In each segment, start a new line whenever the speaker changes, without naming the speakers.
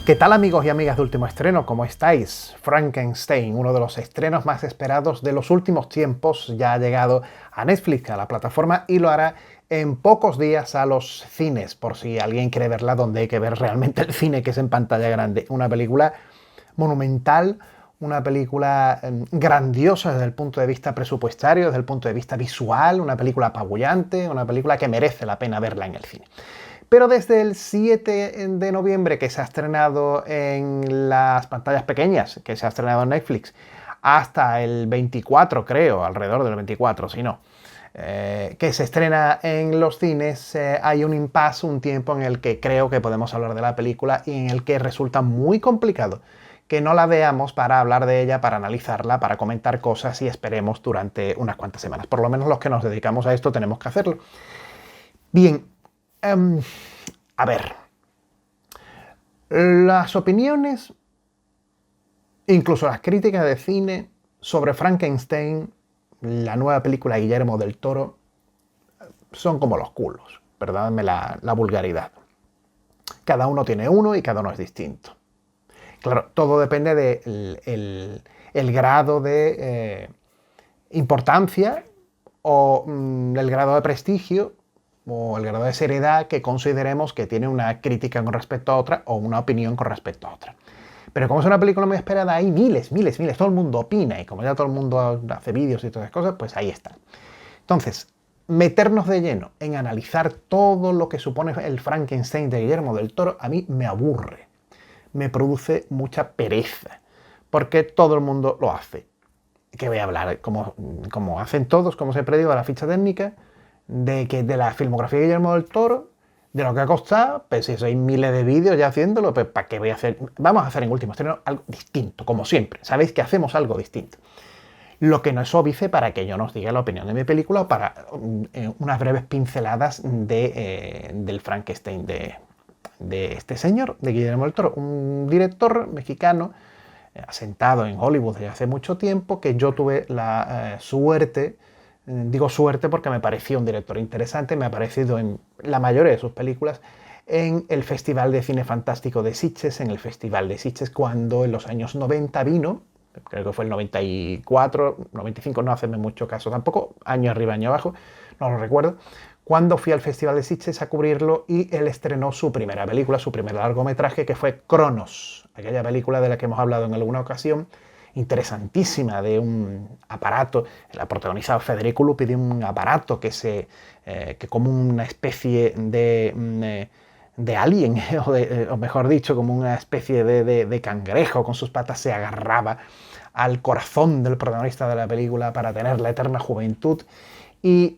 ¿Qué tal, amigos y amigas de Último Estreno? ¿Cómo estáis? Frankenstein, uno de los estrenos más esperados de los últimos tiempos, ya ha llegado a Netflix, a la plataforma, y lo hará en pocos días a los cines, por si alguien quiere verla donde hay que ver realmente el cine, que es en pantalla grande. Una película monumental, una película grandiosa desde el punto de vista presupuestario, desde el punto de vista visual, una película apabullante, una película que merece la pena verla en el cine. Pero desde el 7 de noviembre, que se ha estrenado en las pantallas pequeñas, que se ha estrenado en Netflix, hasta el 24, creo, alrededor del 24, si no, que se estrena en los cines, hay un impasse, un tiempo en el que creo que podemos hablar de la película y en el que resulta muy complicado que no la veamos para hablar de ella, para analizarla, para comentar cosas y esperemos durante unas cuantas semanas. Por lo menos los que nos dedicamos a esto tenemos que hacerlo. Bien, a ver, las opiniones, incluso las críticas de cine sobre Frankenstein, la nueva película de Guillermo del Toro, son como los culos, perdónenme la vulgaridad. Cada uno tiene uno y cada uno es distinto. Claro, todo depende del el grado de importancia o el grado de prestigio o el grado de seriedad que consideremos que tiene una crítica con respecto a otra o una opinión con respecto a otra. Pero como es una película muy esperada, hay miles, todo el mundo opina y como ya todo el mundo hace vídeos y todas esas cosas, pues ahí está. Entonces, meternos de lleno en analizar todo lo que supone el Frankenstein de Guillermo del Toro, a mí me aburre, me produce mucha pereza, porque todo el mundo lo hace. ¿Qué voy a hablar? Como hacen todos, como siempre digo, de la ficha técnica, de la filmografía de Guillermo del Toro, de lo que ha costado, pues si hay miles de vídeos ya haciéndolo, pues ¿para qué voy a hacer? Vamos a hacer en Último Estreno algo distinto, como siempre. Sabéis que hacemos algo distinto. Lo que no es óbice para que yo nos diga la opinión de mi película o para unas breves pinceladas del Frankenstein de este señor, de Guillermo del Toro, un director mexicano asentado en Hollywood desde hace mucho tiempo, que yo tuve la suerte, digo suerte porque me pareció un director interesante, me ha parecido en la mayoría de sus películas, en el Festival de Cine Fantástico de Sitges, en el Festival de Sitges, cuando en los años 90 vino, creo que fue el 94, 95, no hacerme mucho caso tampoco, año arriba, año abajo, no lo recuerdo, cuando fui al Festival de Sitges a cubrirlo y él estrenó su primera película, su primer largometraje, que fue Cronos, aquella película de la que hemos hablado en alguna ocasión, interesantísima, de un aparato, la protagonizado Federico Lupi, de un aparato que como una especie de alien, o mejor dicho, como una especie de cangrejo con sus patas se agarraba al corazón del protagonista de la película para tener la eterna juventud y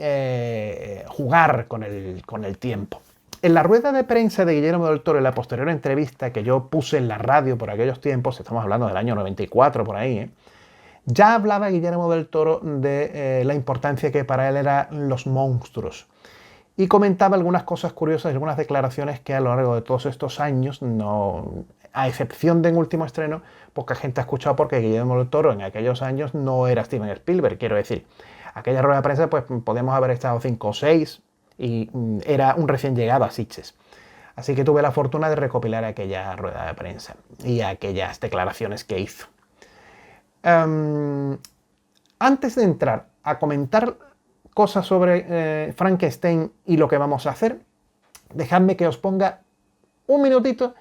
jugar con el tiempo. En la rueda de prensa de Guillermo del Toro, en la posterior entrevista que yo puse en la radio por aquellos tiempos, estamos hablando del año 94 por ahí, ya hablaba Guillermo del Toro de la importancia que para él eran los monstruos. Y comentaba algunas cosas curiosas, algunas declaraciones que a lo largo de todos estos años, no, a excepción de En Último Estreno, poca gente ha escuchado porque Guillermo del Toro en aquellos años no era Steven Spielberg, quiero decir. Aquella rueda de prensa pues podemos haber estado 5 o 6 y era un recién llegado a Sitges. Así que tuve la fortuna de recopilar aquella rueda de prensa y aquellas declaraciones que hizo. Antes de entrar a comentar cosas sobre Frankenstein y lo que vamos a hacer, dejadme que os ponga un minutito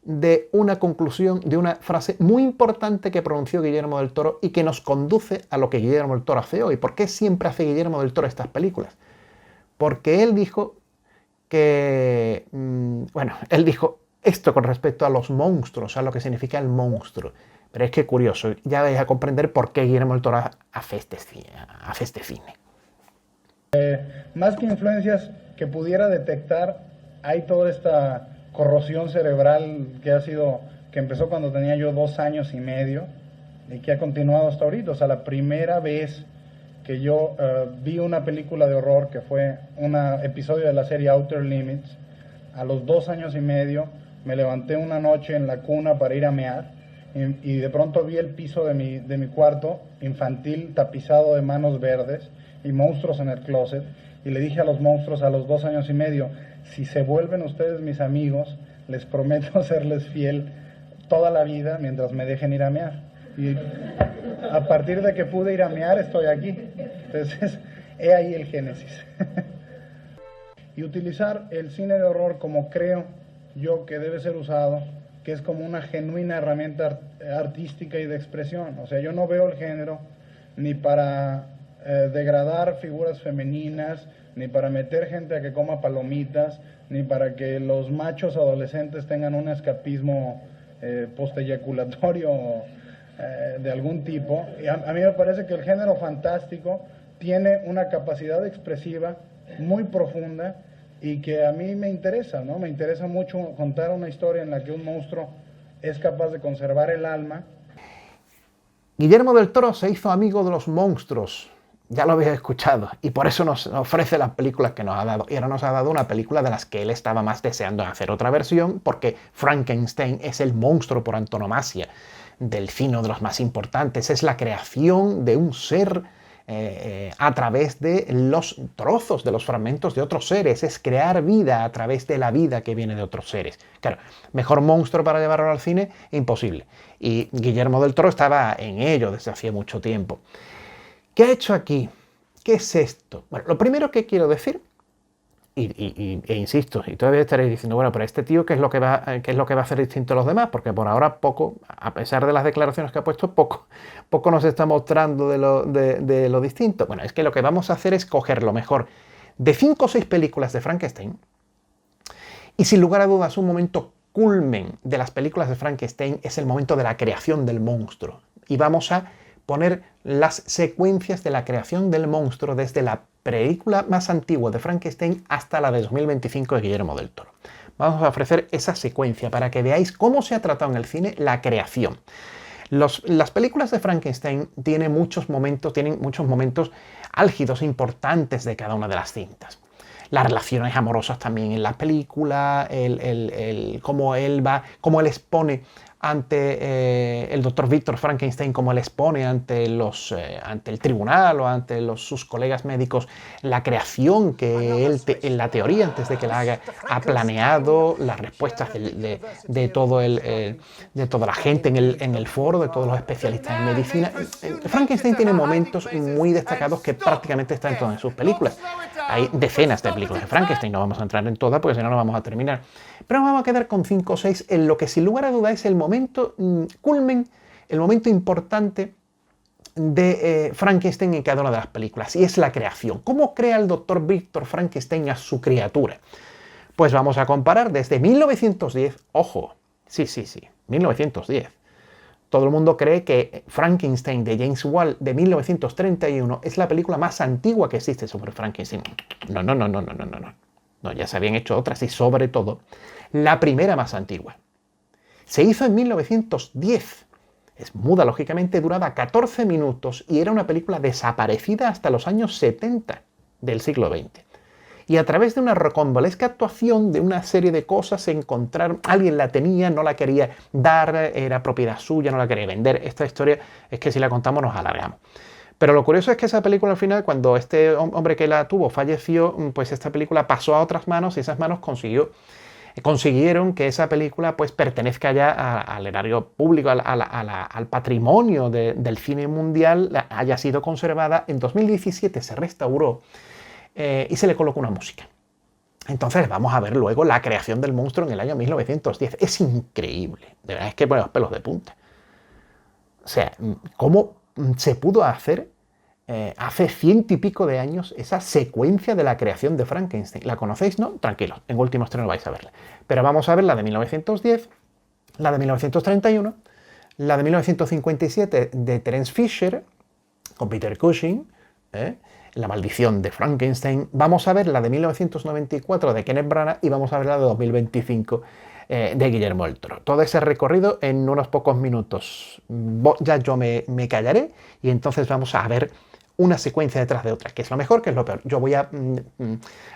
de una conclusión, de una frase muy importante que pronunció Guillermo del Toro y que nos conduce a lo que Guillermo del Toro hace hoy. ¿Por qué siempre hace Guillermo del Toro estas películas? Porque él dijo que, bueno, él dijo esto con respecto a los monstruos, a lo que significa el monstruo. Pero es que curioso, ya vais a comprender por qué Guillermo del Toro hace este cine.
Más que influencias que pudiera detectar, hay toda esta corrosión cerebral que empezó cuando tenía yo 2 años y medio y que ha continuado hasta ahorita. O sea, la primera vez que yo vi una película de horror, que fue un episodio de la serie Outer Limits, a los 2 años y medio me levanté una noche en la cuna para ir a mear y de pronto vi el piso de mi cuarto infantil tapizado de manos verdes y monstruos en el closet, y le dije a los monstruos a los 2 años y medio: si se vuelven ustedes mis amigos, les prometo serles fiel toda la vida mientras me dejen ir a mear. Y a partir de que pude ir a mear, estoy aquí. Entonces, he ahí el génesis. Y utilizar el cine de horror como creo yo que debe ser usado, que es como una genuina herramienta artística y de expresión. O sea, yo no veo el género ni para degradar figuras femeninas, ni para meter gente a que coma palomitas, ni para que los machos adolescentes tengan un escapismo posteyaculatorio de algún tipo. Y a mí me parece que el género fantástico tiene una capacidad expresiva muy profunda y que a mí me interesa, ¿no? Me interesa mucho contar una historia en la que un monstruo es capaz de conservar el alma.
Guillermo del Toro se hizo amigo de los monstruos, ya lo habéis escuchado, y por eso nos ofrece las películas que nos ha dado. Y ahora nos ha dado una película de las que él estaba más deseando hacer otra versión, porque Frankenstein es el monstruo por antonomasia del cine, de los más importantes. Es la creación de un ser a través de los trozos, de los fragmentos de otros seres. Es crear vida a través de la vida que viene de otros seres. Claro, mejor monstruo para llevarlo al cine, imposible. Y Guillermo del Toro estaba en ello desde hacía mucho tiempo. ¿Qué ha hecho aquí? ¿Qué es esto? Bueno, lo primero que quiero decir, e insisto, y todavía estaréis diciendo, bueno, pero este tío, ¿qué es lo que va a hacer distinto a los demás? Porque por ahora poco, a pesar de las declaraciones que ha puesto, poco nos está mostrando de lo distinto. Bueno, es que lo que vamos a hacer es coger lo mejor de 5 o 6 películas de Frankenstein, y sin lugar a dudas un momento culmen de las películas de Frankenstein es el momento de la creación del monstruo. Y vamos a poner las secuencias de la creación del monstruo desde la película más antigua de Frankenstein hasta la de 2025 de Guillermo del Toro. Vamos a ofrecer esa secuencia para que veáis cómo se ha tratado en el cine la creación. Las películas de Frankenstein tienen muchos momentos álgidos, importantes de cada una de las cintas. Las relaciones amorosas también en la película, cómo él expone ante el doctor Víctor Frankenstein, como él expone ante el tribunal o ante sus colegas médicos la creación que él, en la teoría, antes de que la haga, ha planeado, las respuestas de toda la gente en el foro, de todos los especialistas en medicina. Frankenstein tiene momentos muy destacados que prácticamente están en todas sus películas. Hay decenas de películas de Frankenstein, no vamos a entrar en todas porque si no, no vamos a terminar. Pero nos vamos a quedar con 5 o 6 en lo que sin lugar a duda es el momento culmen, el momento importante de Frankenstein en cada una de las películas, y es la creación. ¿Cómo crea el doctor Víctor Frankenstein a su criatura? Pues vamos a comparar desde 1910, ojo, sí, 1910. Todo el mundo cree que Frankenstein de James Whale de 1931 es la película más antigua que existe sobre Frankenstein. No. No, ya se habían hecho otras y sobre todo la primera más antigua. Se hizo en 1910. Es muda, lógicamente, duraba 14 minutos y era una película desaparecida hasta los años 70 del siglo XX. Y a través de una rocambolesca actuación de una serie de cosas se encontraron, alguien la tenía, no la quería dar, era propiedad suya, no la quería vender. Esta historia es que si la contamos nos alargamos. Pero lo curioso es que esa película al final, cuando este hombre que la tuvo falleció, pues esta película pasó a otras manos y esas manos consiguieron que esa película pues pertenezca ya al erario público, al patrimonio del cine mundial, haya sido conservada. En 2017 se restauró y se le colocó una música. Entonces vamos a ver luego la creación del monstruo en el año 1910. Es increíble, de verdad es que pone los pelos de punta. O sea, ¿cómo se pudo hacer hace 100 y pico de años esa secuencia de la creación de Frankenstein? ¿La conocéis, no? Tranquilos, en Último Estreno vais a verla. Pero vamos a ver la de 1910, la de 1931, la de 1957 de Terence Fisher, con Peter Cushing, La maldición de Frankenstein. Vamos a ver la de 1994 de Kenneth Branagh y vamos a ver la de 2025 de Guillermo del Toro. Todo ese recorrido en unos pocos minutos. Ya yo me callaré y entonces vamos a ver una secuencia detrás de otra, que es lo mejor, que es lo peor. Yo voy a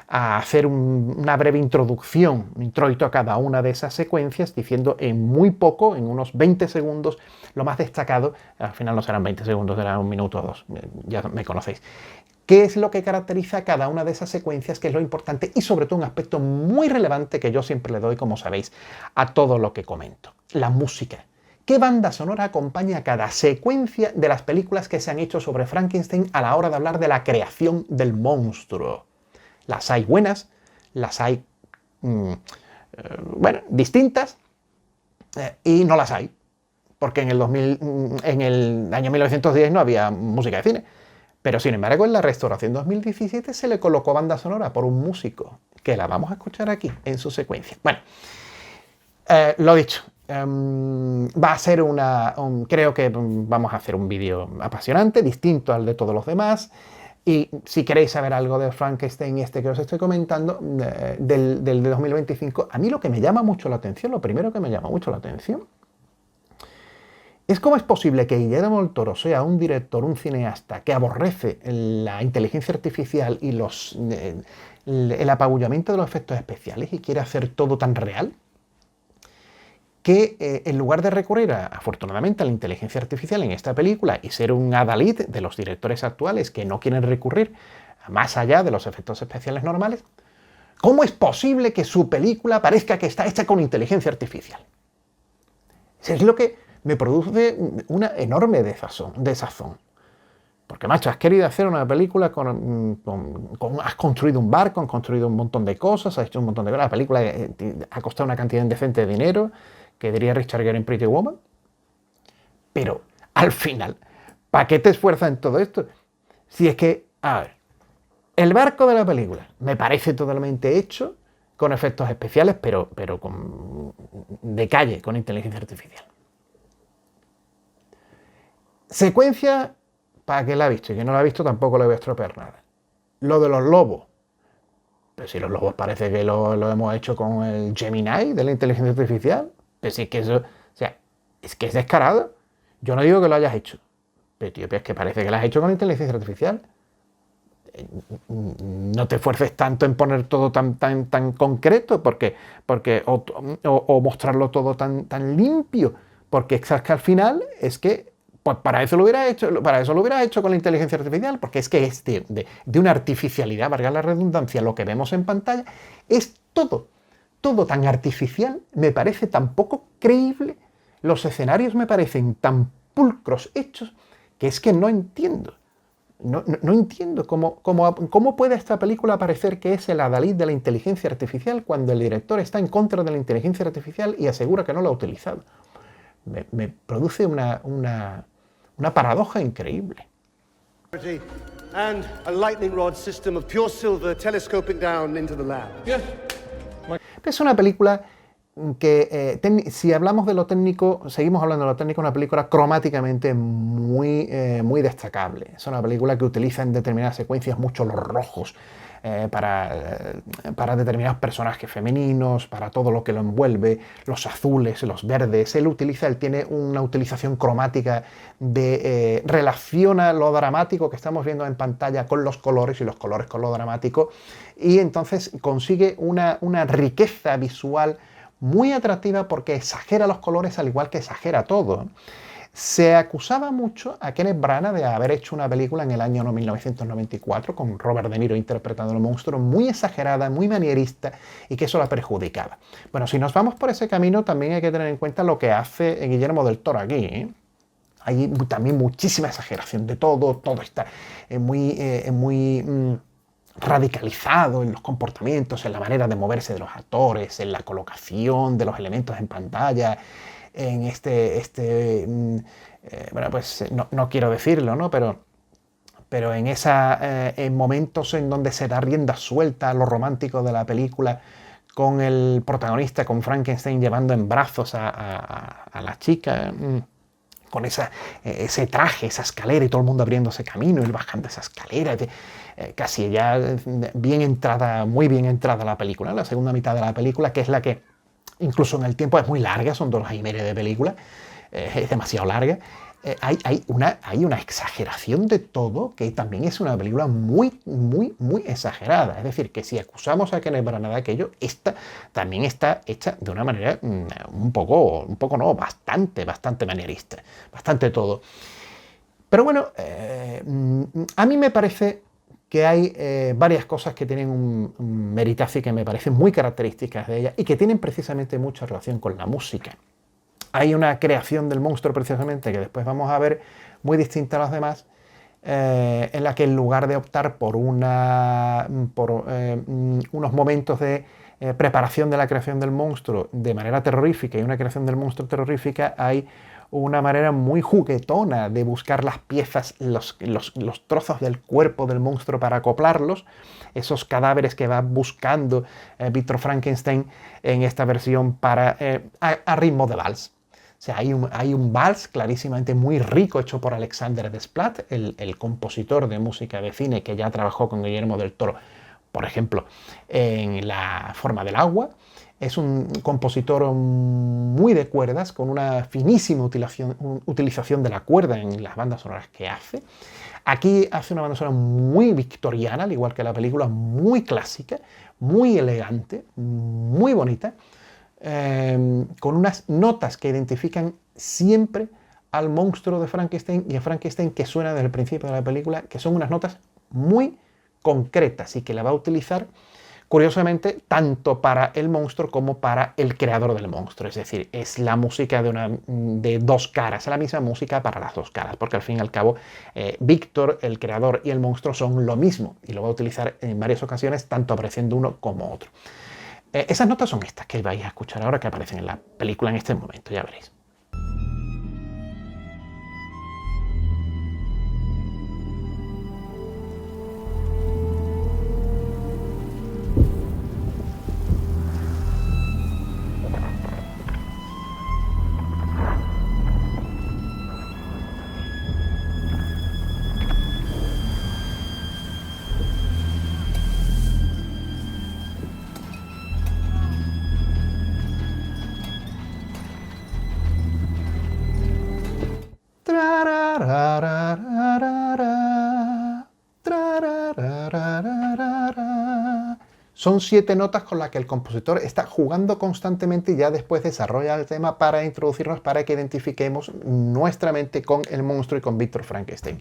hacer una breve introducción, un introito a cada una de esas secuencias, diciendo en muy poco, en unos 20 segundos, lo más destacado. Al final no serán 20 segundos, serán 1 minuto o 2, ya me conocéis. ¿Qué es lo que caracteriza cada una de esas secuencias? ¿Qué es lo importante? Y sobre todo un aspecto muy relevante que yo siempre le doy, como sabéis, a todo lo que comento. La música. ¿Qué banda sonora acompaña cada secuencia de las películas que se han hecho sobre Frankenstein a la hora de hablar de la creación del monstruo? Las hay buenas, las hay, distintas, y no las hay. Porque en el año 1910 no había música de cine. Pero sin embargo, en la restauración 2017 se le colocó banda sonora por un músico, que la vamos a escuchar aquí en su secuencia. Bueno, lo dicho, va a ser creo que vamos a hacer un vídeo apasionante, distinto al de todos los demás. Y si queréis saber algo de Frankenstein que os estoy comentando, del de 2025, a mí lo que me llama mucho la atención, lo primero que me llama mucho la atención, es cómo es posible que Guillermo del Toro sea un director, un cineasta que aborrece la inteligencia artificial y el apabullamiento de los efectos especiales y quiere hacer todo tan real, que en lugar de recurrir afortunadamente a la inteligencia artificial en esta película y ser un adalid de los directores actuales que no quieren recurrir más allá de los efectos especiales normales, ¿cómo es posible que su película parezca que está hecha con inteligencia artificial? Es lo que me produce una enorme desazón. Porque, macho, has querido hacer una película has construido un barco, has construido un montón de cosas, has hecho un montón de cosas. La película ha costado una cantidad indecente de dinero, que diría Richard Gere en Pretty Woman. Pero, al final, ¿para qué te esfuerzas en todo esto? Si es que, a ver, el barco de la película me parece totalmente hecho con efectos especiales, pero de calle, con inteligencia artificial. Secuencia, para que la ha visto y que no la ha visto tampoco le voy a estropear nada. Lo de los lobos. Pero si los lobos parece que lo hemos hecho con el Gemini de la inteligencia artificial. Pero si es que eso, o sea, es que es descarado. Yo no digo que lo hayas hecho. Pero tío, es que parece que lo has hecho con inteligencia artificial. No te esfuerces tanto en poner todo tan concreto o mostrarlo todo tan limpio. Porque es que al final es que pues para eso lo hubieras hecho con la inteligencia artificial, porque es que es de una artificialidad, valga la redundancia, lo que vemos en pantalla, es todo tan artificial, me parece tan poco creíble, los escenarios me parecen tan pulcros hechos, que es que no entiendo. No entiendo cómo puede esta película parecer que es el adalid de la inteligencia artificial cuando el director está en contra de la inteligencia artificial y asegura que no la ha utilizado. Me produce una paradoja increíble.
And a lightning rod system of pure silver telescoping down into the lab. Yes.
Es una película que, si hablamos de lo técnico, seguimos hablando de lo técnico, una película cromáticamente muy destacable. Es una película que utiliza en determinadas secuencias mucho los rojos para determinados personajes femeninos, para todo lo que lo envuelve, los azules, los verdes. Él tiene una utilización cromática relaciona lo dramático que estamos viendo en pantalla con los colores y los colores con lo dramático, y entonces consigue una riqueza visual muy atractiva porque exagera los colores al igual que exagera todo. Se acusaba mucho a Kenneth Branagh de haber hecho una película en el año 1994 con Robert De Niro interpretando al monstruo, muy exagerada, muy manierista, y que eso la perjudicaba. Bueno, si nos vamos por ese camino, también hay que tener en cuenta lo que hace Guillermo del Toro aquí, ¿eh? Hay también muchísima exageración de todo está muy radicalizado en los comportamientos, en la manera de moverse de los actores, en la colocación de los elementos en pantalla, en no quiero decirlo, ¿no? Pero en momentos en donde se da rienda suelta a lo romántico de la película, con el protagonista, con Frankenstein llevando en brazos a la chica, con ese traje, esa escalera y todo el mundo abriéndose camino y bajando esa escalera, casi ya muy bien entrada la película, la segunda mitad de la película, que es la que incluso en el tiempo es muy larga, son 2 horas y media de película, es demasiado larga. Hay una exageración de todo que también es una película muy, muy, muy exagerada. Es decir, que si acusamos a Kenneth Branagh de aquello, esta también está hecha de una manera un poco no, bastante manierista, bastante todo. Pero bueno, a mí me parece que hay varias cosas que tienen un meritazo y que me parecen muy características de ella y que tienen precisamente mucha relación con la música. Hay una creación del monstruo precisamente que después vamos a ver muy distinta a las demás, en la que en lugar de optar por unos momentos de preparación de la creación del monstruo de manera terrorífica y una creación del monstruo terrorífica, hay una manera muy juguetona de buscar las piezas, los trozos del cuerpo del monstruo para acoplarlos, esos cadáveres que va buscando Víctor Frankenstein en esta versión a ritmo de vals. O sea, hay un vals clarísimamente muy rico hecho por Alexander Desplat, el compositor de música de cine que ya trabajó con Guillermo del Toro, por ejemplo, en La forma del agua. Es un compositor muy de cuerdas, con una finísima utilización de la cuerda en las bandas sonoras que hace. Aquí hace una banda sonora muy victoriana, al igual que la película, muy clásica, muy elegante, muy bonita, con unas notas que identifican siempre al monstruo de Frankenstein y a Frankenstein que suena desde el principio de la película, que son unas notas muy concretas y que la va a utilizar, curiosamente, tanto para el monstruo como para el creador del monstruo. Es decir, es la música de dos caras, es la misma música para las dos caras, porque al fin y al cabo Víctor, el creador, y el monstruo son lo mismo y lo va a utilizar en varias ocasiones, tanto apareciendo uno como otro. Esas notas son estas que vais a escuchar ahora, que aparecen en la película en este momento, ya veréis. Son 7 notas con las que el compositor está jugando constantemente y ya después desarrolla el tema para introducirnos, para que identifiquemos nuestra mente con el monstruo y con Víctor Frankenstein.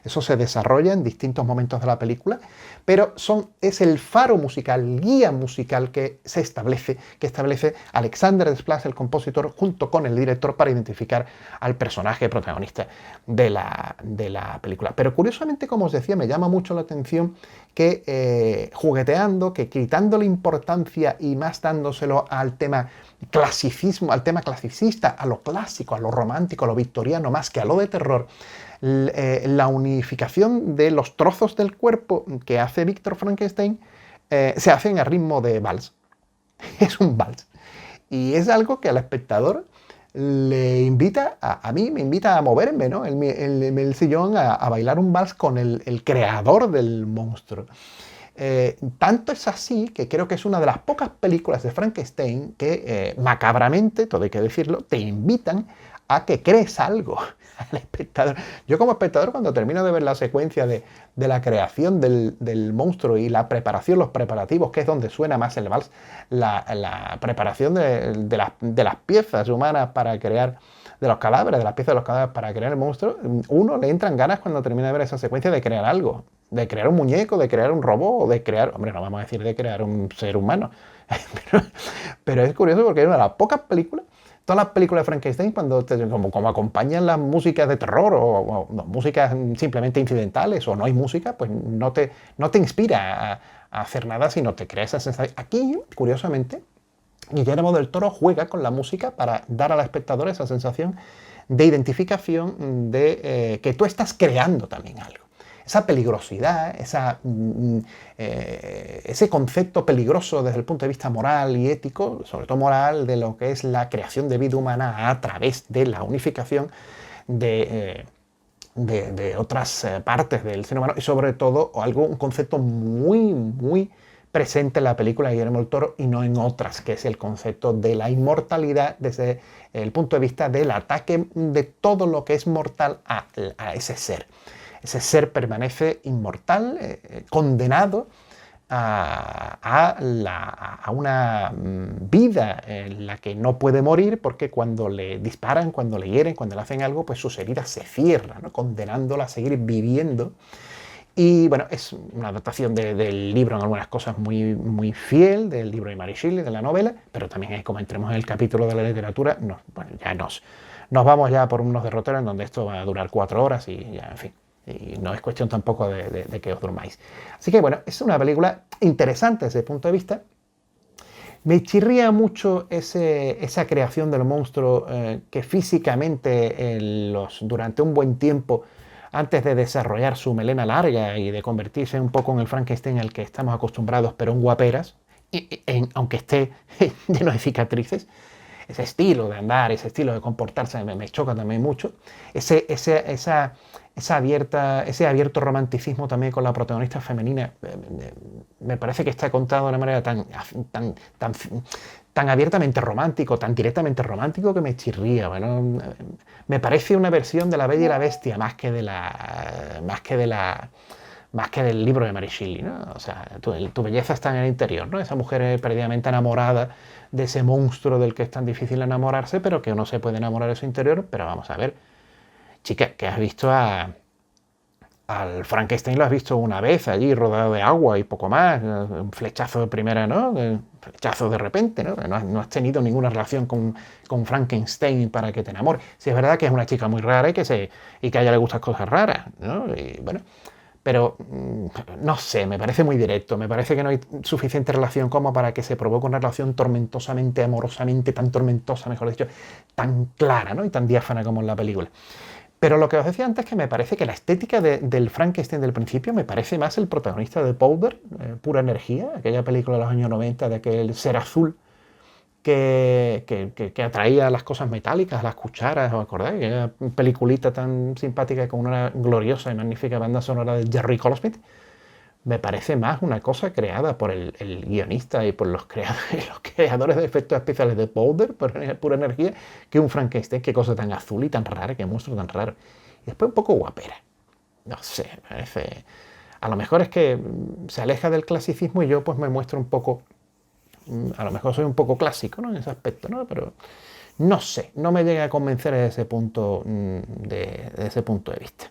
Eso se desarrolla en distintos momentos de la película, pero es el faro musical, el guía musical que establece Alexander Desplat, el compositor, junto con el director, para identificar al personaje protagonista de la película. Pero curiosamente, como os decía, me llama mucho la atención que jugueteando, que quitándole importancia y más dándoselo al tema clasicismo, al tema clasicista, a lo clásico, a lo romántico, a lo victoriano, más que a lo de terror, la unificación de los trozos del cuerpo que hace Víctor Frankenstein se hacen a ritmo de vals. Es un vals. Y es algo que al espectador le invita, a mí me invita a moverme, ¿no? el sillón a bailar un vals con el creador del monstruo. Tanto es así que creo que es una de las pocas películas de Frankenstein que macabramente, todo hay que decirlo, te invitan a que crees algo al espectador. Yo como espectador, cuando termino de ver la secuencia de la creación del monstruo y la preparación, los preparativos, que es donde suena más el vals, la preparación de las piezas humanas para crear, de los cadáveres, de las piezas de los cadáveres para crear el monstruo, uno le entran ganas cuando termina de ver esa secuencia de crear algo, de crear un muñeco, de crear un robot, o de crear, hombre, no vamos a decir de crear un ser humano, pero es curioso porque es una de las pocas películas. Todas las películas de Frankenstein, como acompañan las músicas de terror o músicas simplemente incidentales o no hay música, pues no te inspira a hacer nada, sino te crea esa sensación. Aquí, curiosamente, Guillermo del Toro juega con la música para dar al espectador esa sensación de identificación, de que tú estás creando también algo. Esa peligrosidad, ese concepto peligroso desde el punto de vista moral y ético, sobre todo moral, de lo que es la creación de vida humana a través de la unificación de otras partes del ser humano, y sobre todo un concepto muy, muy presente en la película de Guillermo del Toro y no en otras, que es el concepto de la inmortalidad desde el punto de vista del ataque de todo lo que es mortal a ese ser. Ese ser permanece inmortal, condenado a una vida en la que no puede morir, porque cuando le disparan, cuando le hieren, cuando le hacen algo, pues sus heridas se cierran, ¿no? Condenándolo a seguir viviendo. Y bueno, es una adaptación del libro en algunas cosas muy fiel, del libro de Mary Shelley, de la novela, pero también es como entremos en el capítulo de la literatura, ya nos vamos ya por unos derroteros en donde esto va a durar 4 horas y ya, en fin. Y no es cuestión tampoco de que os durmáis. Así que bueno, es una película interesante desde ese punto de vista. Me chirría mucho esa creación del monstruo que físicamente durante un buen tiempo, antes de desarrollar su melena larga y de convertirse un poco en el Frankenstein al que estamos acostumbrados, pero en guaperas, aunque esté lleno de cicatrices, ese estilo de andar, ese estilo de comportarse me choca también mucho. Ese abierto romanticismo también con la protagonista femenina me parece que está contado de una manera tan abiertamente romántico, tan directamente romántico que me chirría. Bueno, me parece una versión de La Bella y la Bestia más que del libro de Mary Shelley, ¿no? O sea, tu belleza está en el interior, ¿no? Esa mujer perdidamente enamorada de ese monstruo del que es tan difícil enamorarse, pero que uno se puede enamorar de su interior. Pero vamos a ver, chica, que has visto al Frankenstein, lo has visto una vez allí rodeado de agua y poco más, un flechazo de primera, ¿no? Un flechazo de repente, ¿no? No has tenido ninguna relación con Frankenstein para que te enamore. Si es verdad que es una chica muy rara y que a ella le gustan cosas raras, ¿no? Y bueno, pero no sé, me parece muy directo, me parece que no hay suficiente relación como para que se provoque una relación tormentosamente, amorosamente, tan tormentosa, mejor dicho, tan clara, ¿no? Y tan diáfana como en la película. Pero lo que os decía antes es que me parece que la estética del Frankenstein del principio me parece más el protagonista de Powder, Pura Energía, aquella película de los años 90 de aquel ser azul que atraía las cosas metálicas, las cucharas, ¿os acordáis? Aquella peliculita tan simpática con una gloriosa y magnífica banda sonora de Jerry Goldsmith. Me parece más una cosa creada por el guionista y por los creadores de efectos especiales de Powder, Pura Energía, que un Frankenstein. Qué cosa tan azul y tan rara, qué monstruo tan raro. Y después un poco guapera. No sé, me parece... A lo mejor es que se aleja del clasicismo y yo pues me muestro un poco... A lo mejor soy un poco clásico, ¿no? En ese aspecto, ¿no? Pero no sé, no me llega a convencer desde ese punto de vista.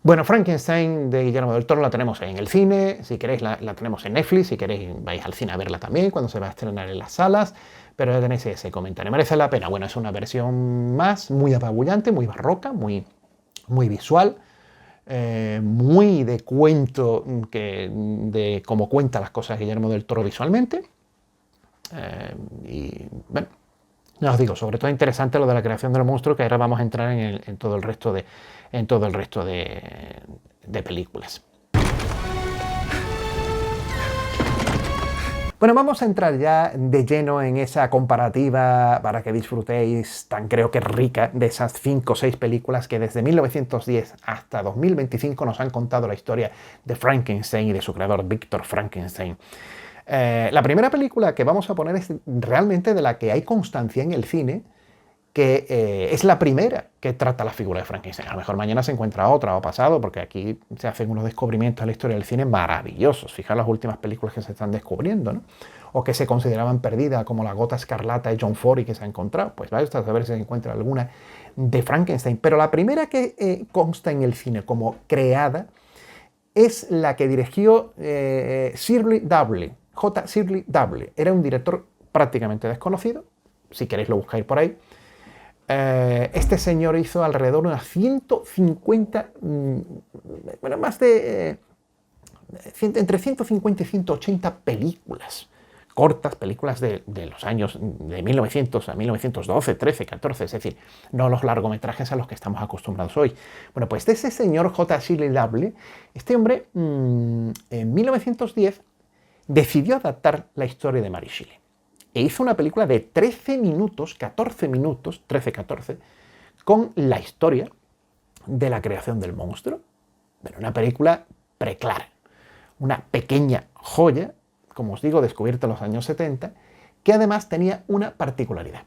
Bueno, Frankenstein de Guillermo del Toro la tenemos en el cine, si queréis la tenemos en Netflix, si queréis vais al cine a verla también cuando se va a estrenar en las salas, pero ya tenéis ese comentario. ¿Merece la pena? Bueno, es una versión más, muy apabullante, muy barroca, muy visual, muy de cuento, de cómo cuenta las cosas Guillermo del Toro visualmente. Y bueno, ya os digo, sobre todo interesante lo de la creación del monstruo, que ahora vamos a entrar en todo el resto de películas. Bueno, vamos a entrar ya de lleno en esa comparativa para que disfrutéis tan creo que rica de esas 5 o 6 películas que desde 1910 hasta 2025 nos han contado la historia de Frankenstein y de su creador Victor Frankenstein. La primera película que vamos a poner es realmente de la que hay constancia en el cine, que es la primera que trata la figura de Frankenstein. A lo mejor mañana se encuentra otra o pasado, porque aquí se hacen unos descubrimientos en la historia del cine maravillosos. Fijaos las últimas películas que se están descubriendo, ¿no? O que se consideraban perdidas, como La Gota Escarlata de John Ford y que se ha encontrado. Pues vaya a ver si se encuentra alguna de Frankenstein. Pero la primera que consta en el cine como creada es la que dirigió Shirley Dudley. J. Shirley Dudley. Era un director prácticamente desconocido, si queréis lo buscáis por ahí. Este señor hizo alrededor de unas 150, bueno, más de entre 150 y 180 películas, cortas, películas de los años de 1900 a 1912, 13, 14, es decir, no los largometrajes a los que estamos acostumbrados hoy. Bueno, pues de ese señor J. Shirley Dudley, este hombre en 1910 decidió adaptar la historia de Mary Shelley. e hizo una película de 13 minutos, 14 minutos, 13-14, con la historia de la creación del monstruo. Pero una película preclara, una pequeña joya, como os digo, descubierta en los años 70, que además tenía una particularidad.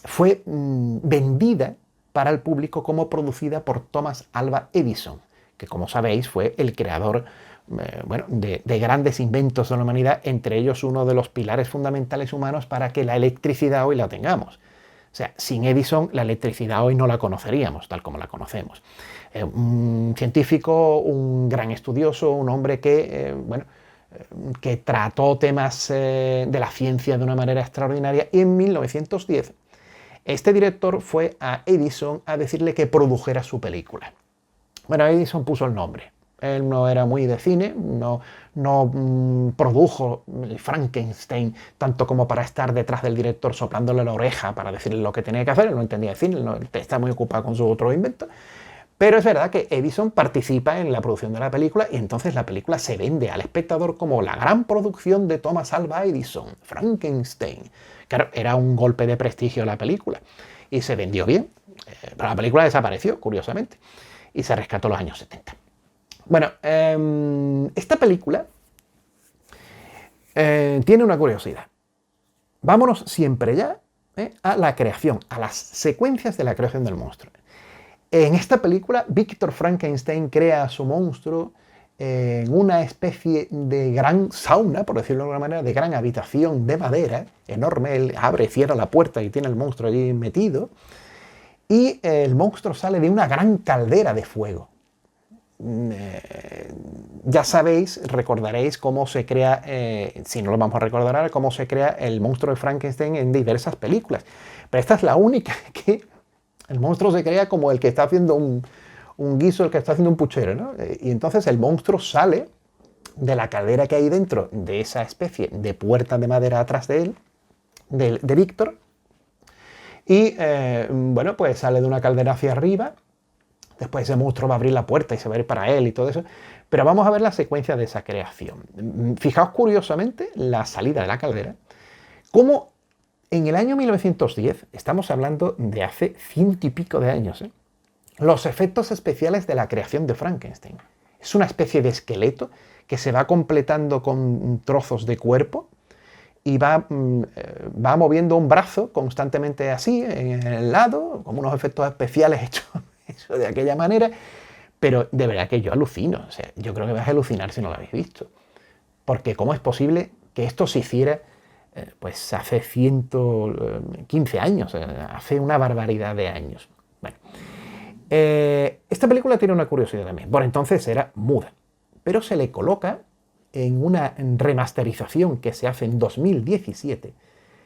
Fue vendida para el público como producida por Thomas Alva Edison, que como sabéis fue el creador de grandes inventos de la humanidad, entre ellos uno de los pilares fundamentales humanos para que la electricidad hoy la tengamos. O sea, sin Edison la electricidad hoy no la conoceríamos tal como la conocemos. Un científico, un gran estudioso, un hombre que trató temas de la ciencia de una manera extraordinaria, y en 1910 este director fue a Edison a decirle que produjera su película. Bueno, Edison puso el nombre. Él no era muy de cine, no produjo el Frankenstein tanto como para estar detrás del director soplándole la oreja para decirle lo que tenía que hacer. Él no entendía de cine, está muy ocupado con su otro invento. Pero es verdad que Edison participa en la producción de la película, y entonces la película se vende al espectador como la gran producción de Thomas Alva Edison, Frankenstein. Claro, era un golpe de prestigio la película y se vendió bien, pero la película desapareció, curiosamente, y se rescató en los años 70. Bueno, esta película tiene una curiosidad. Vámonos siempre ya a la creación, a las secuencias de la creación del monstruo. En esta película, Víctor Frankenstein crea a su monstruo en una especie de gran sauna, por decirlo de alguna manera, de gran habitación de madera enorme. Él abre y cierra la puerta y tiene el monstruo allí metido. Y el monstruo sale de una gran caldera de fuego. Ya sabéis, recordaréis cómo se crea, si no lo vamos a recordar ahora, cómo se crea el monstruo de Frankenstein en diversas películas. Pero esta es la única que el monstruo se crea como el que está haciendo un guiso, el que está haciendo un puchero, ¿no? Y entonces el monstruo sale de la caldera que hay dentro de esa especie de puerta de madera atrás de él, de Víctor, y pues sale de una caldera hacia arriba. Después ese monstruo va a abrir la puerta y se va a ir para él y todo eso. Pero vamos a ver la secuencia de esa creación. Fijaos curiosamente la salida de la caldera, cómo en el año 1910, estamos hablando de hace 100 y pico de años, los efectos especiales de la creación de Frankenstein. Es una especie de esqueleto que se va completando con trozos de cuerpo y va moviendo un brazo constantemente así, en el lado, como unos efectos especiales hechos de aquella manera. Pero de verdad que yo alucino. O sea, yo creo que vais a alucinar si no lo habéis visto. Porque ¿cómo es posible que esto se hiciera pues hace 115 años? Hace una barbaridad de años. Bueno, esta película tiene una curiosidad también. Por entonces era muda, pero se le coloca en una remasterización que se hace en 2017,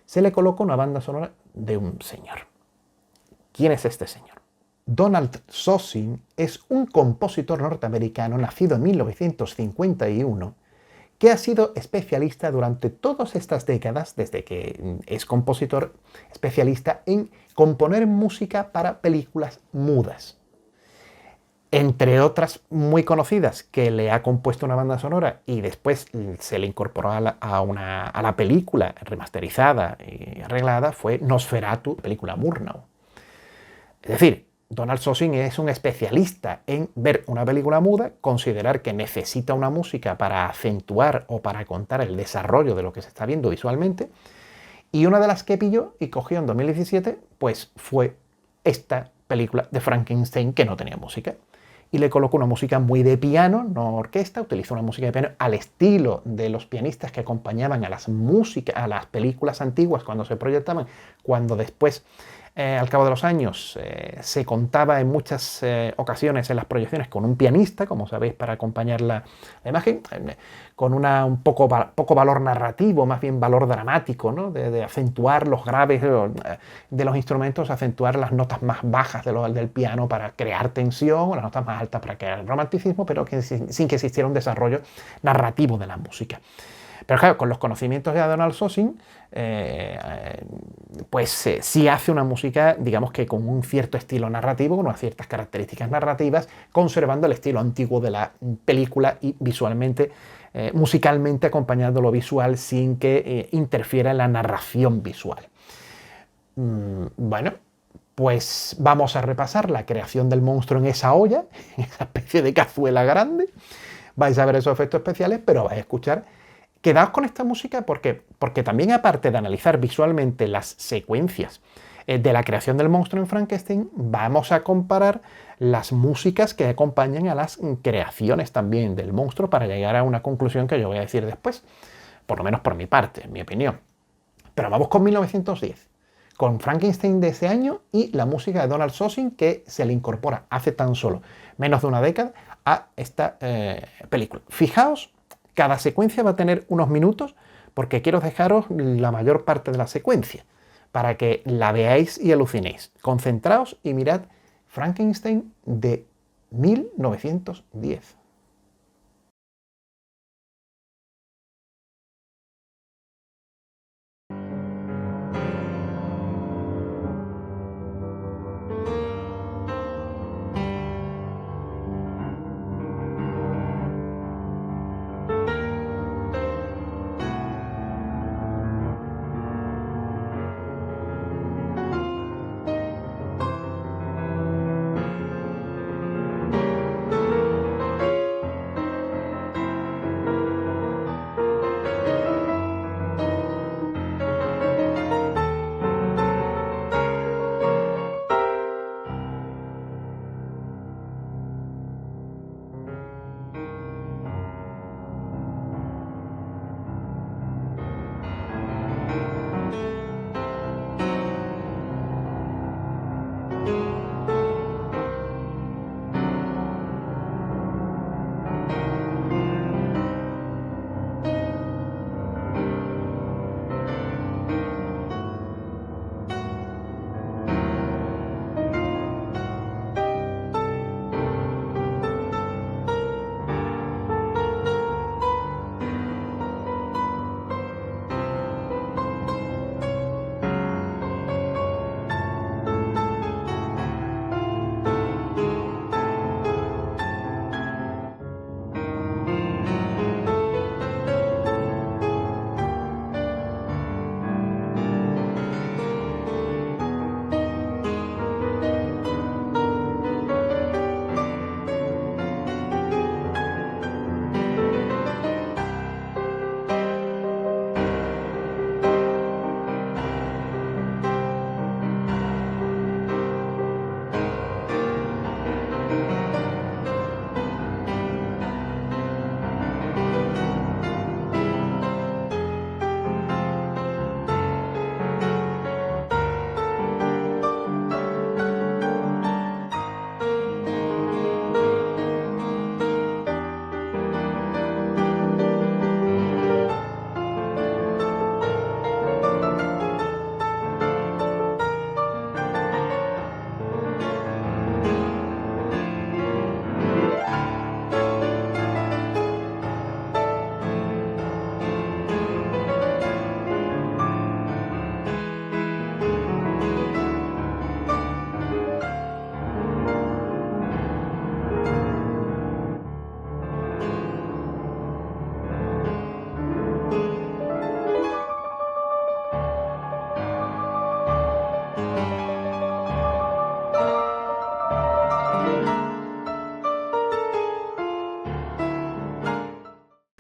se le coloca una banda sonora de un señor. ¿Quién es este señor? Donald Sossin es un compositor norteamericano nacido en 1951 que ha sido especialista durante todas estas décadas, desde que es compositor, especialista en componer música para películas mudas. Entre otras muy conocidas que le ha compuesto una banda sonora y después se le incorporó a la película remasterizada y arreglada, fue Nosferatu, película Murnau. Es decir, Donald Sossin es un especialista en ver una película muda, considerar que necesita una música para acentuar o para contar el desarrollo de lo que se está viendo visualmente, y una de las que pilló y cogió en 2017 pues fue esta película de Frankenstein que no tenía música, y le colocó una música muy de piano, no orquesta, utilizó una música de piano al estilo de los pianistas que acompañaban a las películas antiguas cuando se proyectaban, cuando después al cabo de los años se contaba en muchas ocasiones en las proyecciones con un pianista, como sabéis, para acompañar la imagen, con un poco valor narrativo, más bien valor dramático, ¿no? de acentuar los graves de los instrumentos, acentuar las notas más bajas del piano para crear tensión, o las notas más altas para crear romanticismo, pero sin que existiera un desarrollo narrativo de la música. Pero claro, con los conocimientos de Donald Sossin, sí hace una música, digamos que con un cierto estilo narrativo, con unas ciertas características narrativas, conservando el estilo antiguo de la película y visualmente musicalmente acompañando lo visual sin que interfiera en la narración visual. Bueno, pues vamos a repasar la creación del monstruo en esa olla, en esa especie de cazuela grande. Vais a ver esos efectos especiales, pero vais a escuchar. Quedaos con esta música porque también, aparte de analizar visualmente las secuencias de la creación del monstruo en Frankenstein, vamos a comparar las músicas que acompañan a las creaciones también del monstruo para llegar a una conclusión que yo voy a decir después, por lo menos por mi parte, en mi opinión. Pero vamos con 1910, con Frankenstein de ese año y la música de Donald Sossin, que se le incorpora hace tan solo menos de una década a esta película. Fijaos, cada secuencia va a tener unos minutos porque quiero dejaros la mayor parte de la secuencia para que la veáis y alucinéis. Concentraos y mirad Frankenstein de 1910.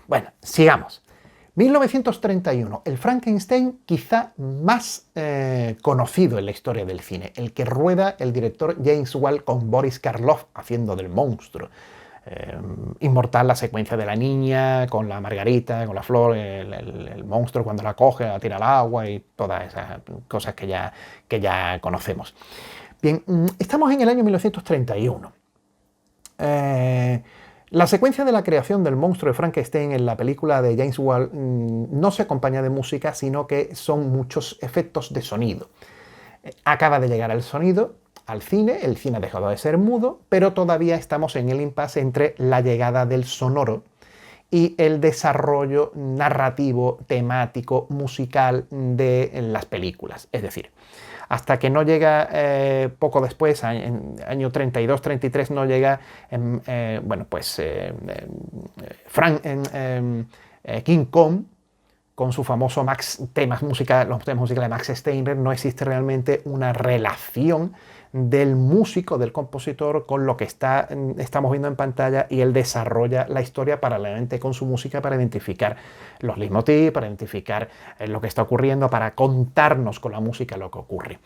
Bueno, sigamos. 1931, el Frankenstein quizá más conocido en la historia del cine, el que rueda el director James Whale con Boris Karloff haciendo del monstruo. Inmortal la secuencia de la niña con la margarita, con la flor, el monstruo cuando la coge, la tira al agua y todas esas cosas que ya conocemos. Bien, estamos en el año 1931. La secuencia de la creación del monstruo de Frankenstein en la película de James Whale no se acompaña de música, sino que son muchos efectos de sonido. Acaba de llegar el sonido al cine, el cine ha dejado de ser mudo, pero todavía estamos en el impasse entre la llegada del sonoro y el desarrollo narrativo, temático, musical de las películas. Es decir, hasta que no llega poco después, en año 32-33, no llega, King Kong, con su famoso los temas musicales de Max Steiner. No existe realmente una relación del músico, del compositor, con lo que estamos viendo en pantalla, y él desarrolla la historia paralelamente con su música para identificar los leitmotiv, para identificar lo que está ocurriendo, para contarnos con la música lo que ocurre.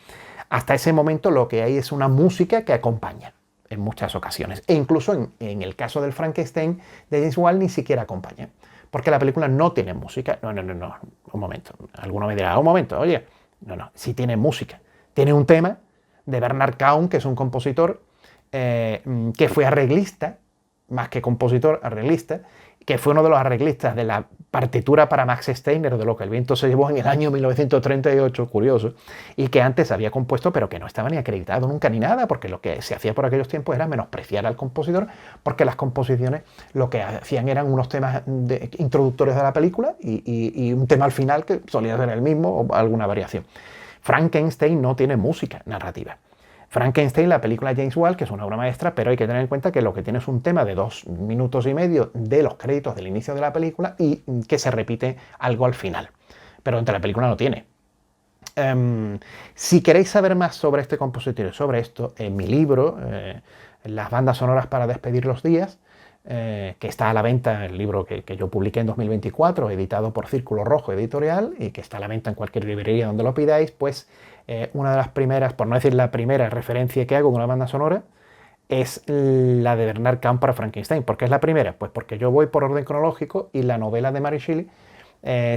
Hasta ese momento lo que hay es una música que acompaña en muchas ocasiones, e incluso en el caso del Frankenstein de James Whale ni siquiera acompaña, porque la película no tiene música. No, un momento. Alguno me dirá, un momento, oye, no, sí tiene música. Tiene un tema de Bernard Kaum, que es un compositor que fue arreglista, más que compositor, arreglista, que fue uno de los arreglistas de la partitura para Max Steiner, de Lo que el viento se llevó, en el año 1938, curioso, y que antes había compuesto, pero que no estaba ni acreditado nunca ni nada, porque lo que se hacía por aquellos tiempos era menospreciar al compositor, porque las composiciones lo que hacían eran unos temas introductorios de la película y un tema al final que solía ser el mismo o alguna variación. Frankenstein no tiene música narrativa. Frankenstein, la película de James Whale, que es una obra maestra, pero hay que tener en cuenta que lo que tiene es un tema de 2 minutos y medio de los créditos del inicio de la película y que se repite algo al final. Pero entre la película no tiene. Si queréis saber más sobre este compositor y sobre esto, en mi libro, Las bandas sonoras para despedir los días, que está a la venta, el libro que yo publiqué en 2024, editado por Círculo Rojo Editorial, y que está a la venta en cualquier librería donde lo pidáis, pues una de las primeras, por no decir la primera referencia que hago de una banda sonora, es la de Bernard Kaum para Frankenstein. ¿Por qué es la primera? Pues porque yo voy por orden cronológico y la novela de Mary Shelley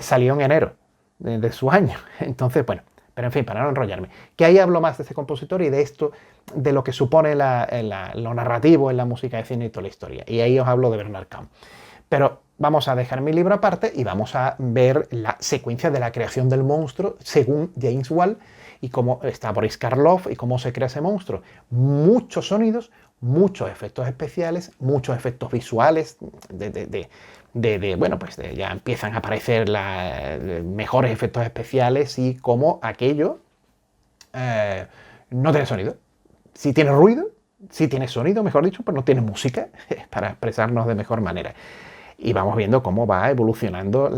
salió en enero de su año. Entonces, bueno, pero en fin, para no enrollarme, que ahí hablo más de este compositor y de esto, de lo que supone lo narrativo en la música de cine y toda la historia. Y ahí os hablo de Bernard Kaum. Pero vamos a dejar mi libro aparte y vamos a ver la secuencia de la creación del monstruo según James Whale, y cómo está Boris Karloff y cómo se crea ese monstruo. Muchos sonidos, muchos efectos especiales, muchos efectos visuales, ya empiezan a aparecer mejores efectos especiales, y cómo aquello no tiene sonido. Si tiene ruido, si tiene sonido, mejor dicho, pues no tiene música para expresarnos de mejor manera. Y vamos viendo cómo va evolucionando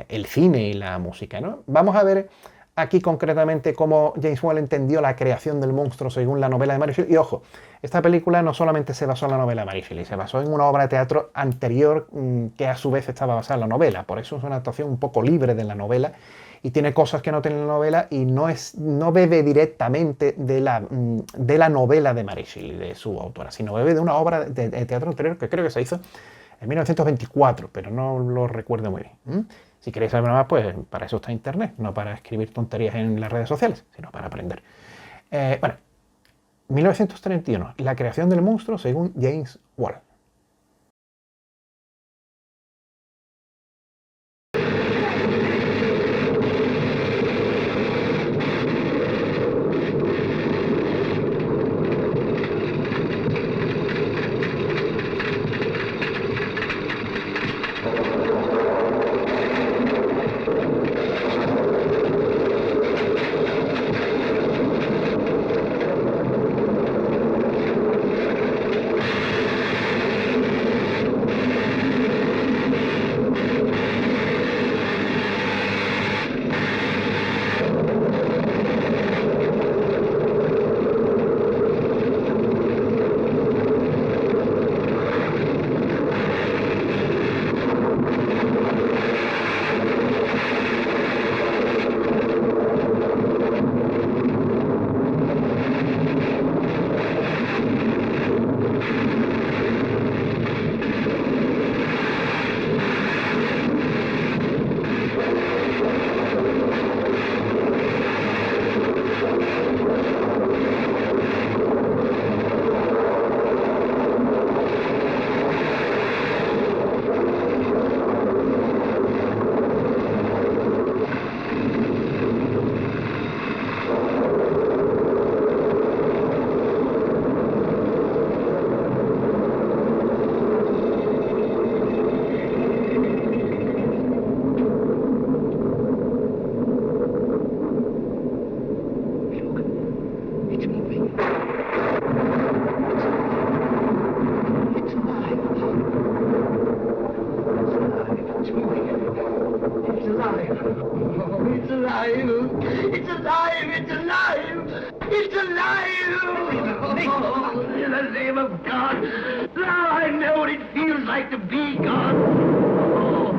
el cine y la música, ¿no? Vamos a ver aquí concretamente cómo James Whale entendió la creación del monstruo según la novela de Mary Shelley. Y ojo, esta película no solamente se basó en la novela de Mary Shelley, se basó en una obra de teatro anterior que a su vez estaba basada en la novela. Por eso es una adaptación un poco libre de la novela y tiene cosas que no tiene la novela, y no bebe directamente de la novela de Mary Shelley, de su autora, sino bebe de una obra de teatro anterior que creo que se hizo en 1924, pero no lo recuerdo muy bien. Si queréis saber más, pues para eso está Internet, no para escribir tonterías en las redes sociales, sino para aprender. 1931, la creación del monstruo según James Whale.
alive. Oh, it's alive. It's alive. It's alive. It's alive. Oh, in the name of God. Now I know what it feels like to be God. Oh.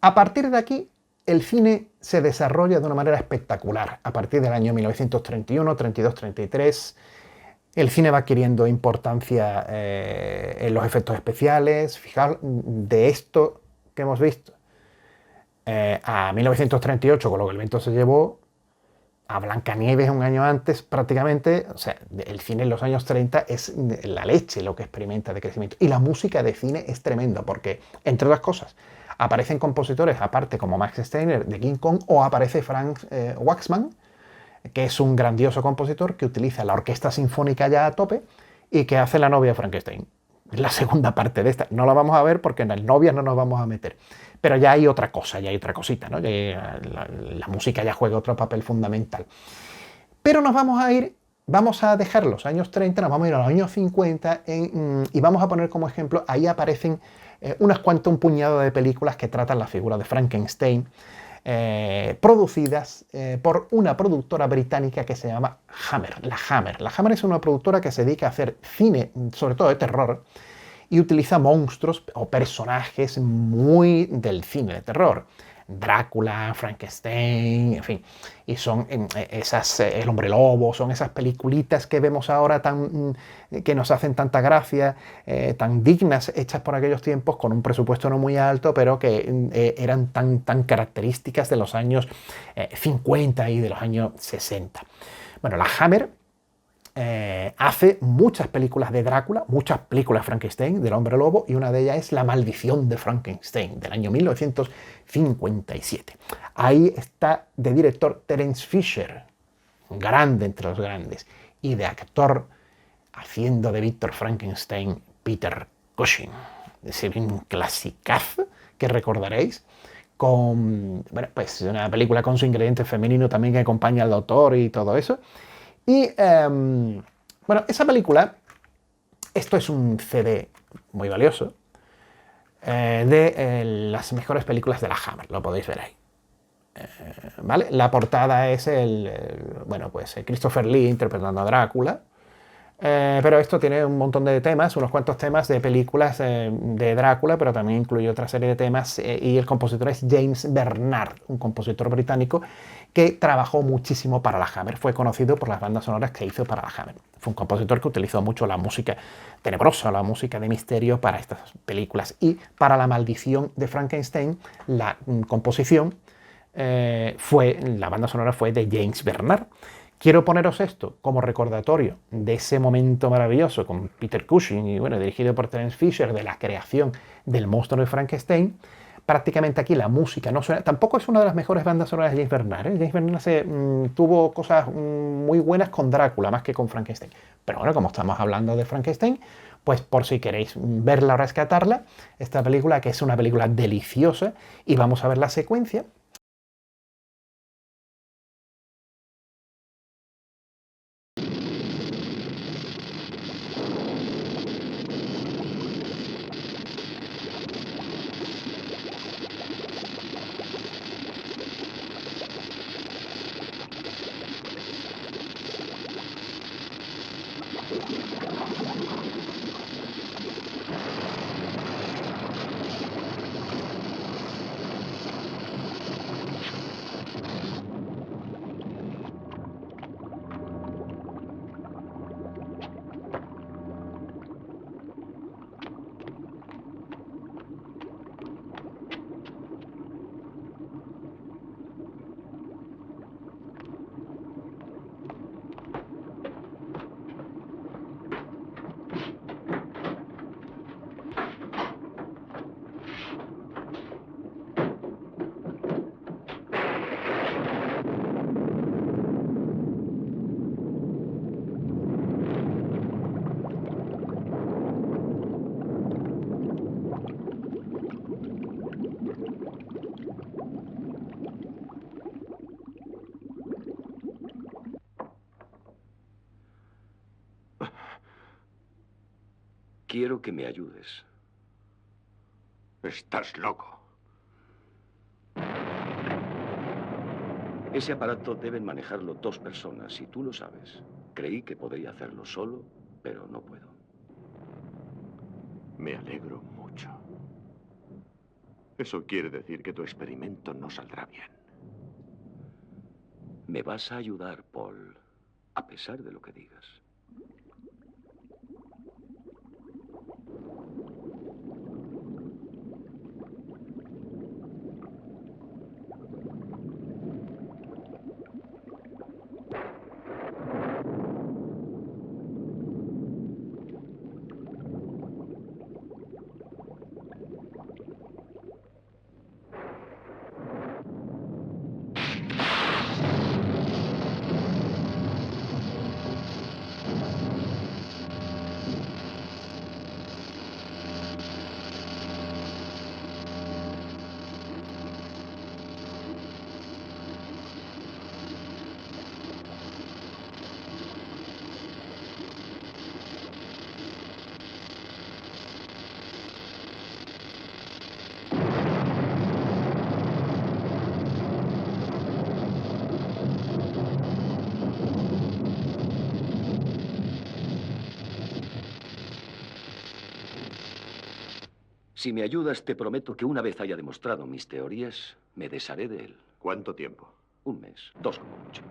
A partir de aquí, el cine se desarrolla de una manera espectacular. A partir del año 1931, 32, 33, el cine va adquiriendo importancia en los efectos especiales. Fijaos, de esto que hemos visto a 1938, con lo que el viento se llevó, a Blancanieves un año antes prácticamente, o sea, el cine en los años 30 es la leche lo que experimenta de crecimiento. Y la música de cine es tremenda porque, entre otras cosas, aparecen compositores aparte como Max Steiner de King Kong o aparece Frank Waxman, que es un grandioso compositor que utiliza la orquesta sinfónica ya a tope y que hace La novia de Frankenstein. Es la segunda parte de esta. No la vamos a ver porque en el Novia no nos vamos a meter. Pero ya hay otra cosa, ya hay otra cosita, ¿no? La música ya juega otro papel fundamental. Pero nos vamos a ir, vamos a dejar los años 30, nos vamos a ir a los años 50 y vamos a poner como ejemplo, ahí aparecen un puñado de películas que tratan la figura de Frankenstein, producidas por una productora británica que se llama Hammer. La Hammer. La Hammer es una productora que se dedica a hacer cine, sobre todo de terror, y utiliza monstruos o personajes muy del cine de terror. Drácula, Frankenstein, en fin. Y son esas, El hombre lobo, son esas peliculitas que vemos ahora que nos hacen tanta gracia, tan dignas, hechas por aquellos tiempos, con un presupuesto no muy alto, pero que eran tan características de los años 50 y de los años 60. Bueno, la Hammer hace muchas películas de Drácula, muchas películas de Frankenstein, del hombre lobo, y una de ellas es La maldición de Frankenstein, del año 1957. Ahí está de director Terence Fisher, un grande entre los grandes, y de actor, haciendo de Víctor Frankenstein, Peter Cushing. Ese un clasicazo que recordaréis, con, bueno, pues una película con su ingrediente femenino también que acompaña al doctor y todo eso. Y bueno, esa película, esto es un CD muy valioso, de las mejores películas de la Hammer, lo podéis ver ahí. ¿Vale? La portada es bueno, pues Christopher Lee interpretando a Drácula, pero esto tiene un montón de temas, unos cuantos temas de películas de Drácula, pero también incluye otra serie de temas, y el compositor es James Bernard, un compositor británico que trabajó muchísimo para la Hammer. Fue conocido por las bandas sonoras que hizo para la Hammer. Fue un compositor que utilizó mucho la música tenebrosa, la música de misterio para estas películas. Y para La maldición de Frankenstein, la composición la banda sonora fue de James Bernard. Quiero poneros esto como recordatorio de ese momento maravilloso con Peter Cushing y, bueno, dirigido por Terence Fisher, de la creación del monstruo de Frankenstein. Prácticamente aquí la música no suena, tampoco es una de las mejores bandas sonoras de James Bernard. James Bernard tuvo cosas muy buenas con Drácula, más que con Frankenstein. Pero bueno, como estamos hablando de Frankenstein, pues por si queréis verla o rescatarla, esta película, que es una película deliciosa, y vamos a ver la secuencia.
Quiero que me ayudes. Estás loco.
Ese aparato deben manejarlo 2 personas, y tú lo sabes. Creí que podría hacerlo solo, pero no puedo.
Me alegro mucho. Eso quiere decir que tu experimento no saldrá bien.
Me vas a ayudar, Paul, a pesar de lo que digas. Si me ayudas, te prometo que una vez haya demostrado mis teorías, me desharé de él.
¿Cuánto tiempo?
1 mes, 2 como mucho.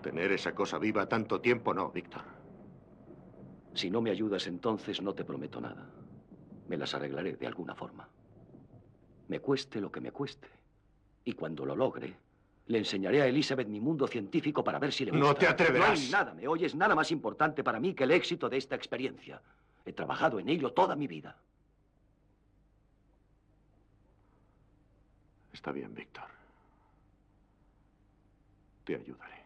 Tener esa cosa viva tanto tiempo no, Víctor.
Si no me ayudas, entonces no te prometo nada. Me las arreglaré de alguna forma. Me cueste lo que me cueste. Y cuando lo logre, le enseñaré a Elizabeth mi mundo científico para ver si le gusta.
No te atreverás.
No hay nada, ¿me oyes? Nada más importante para mí que el éxito de esta experiencia. He trabajado en ello toda mi vida.
Está bien, Víctor. Te ayudaré.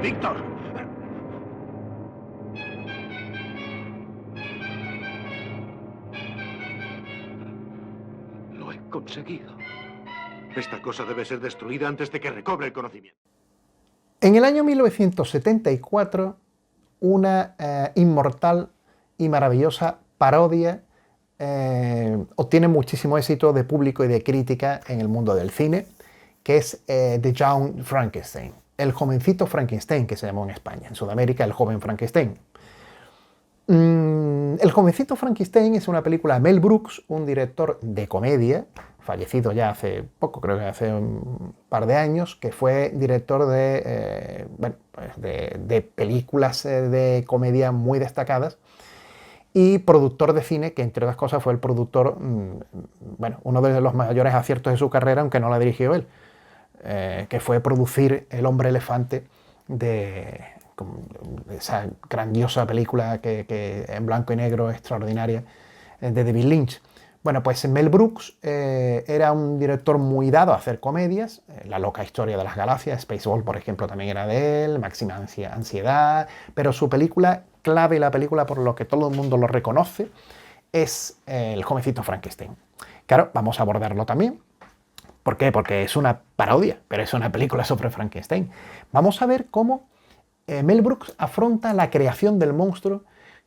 ¡Víctor!
Lo he conseguido.
Esta cosa debe ser destruida antes de que recobre el conocimiento.
En el año 1974, una inmortal y maravillosa parodia obtiene muchísimo éxito de público y de crítica en el mundo del cine, que es The Young Frankenstein, el jovencito Frankenstein, que se llamó en España, en Sudamérica el joven Frankenstein. El jovencito Frankenstein es una película de Mel Brooks, un director de comedia, fallecido ya hace poco, creo que hace un par de años, que fue director de, de películas de comedia muy destacadas y productor de cine, que entre otras cosas fue el productor, uno de los mayores aciertos de su carrera, aunque no la dirigió él, que fue producir El hombre elefante, de esa grandiosa película que en blanco y negro extraordinaria de David Lynch. Bueno, pues Mel Brooks era un director muy dado a hacer comedias. La loca historia de las galaxias, Spaceball, por ejemplo, también era de él, Máxima ansiedad, pero su película clave, y la película por lo que todo el mundo lo reconoce, es El jovencito Frankenstein. Claro, vamos a abordarlo también. ¿Por qué? Porque es una parodia, pero es una película sobre Frankenstein. Vamos a ver cómo Mel Brooks afronta la creación del monstruo,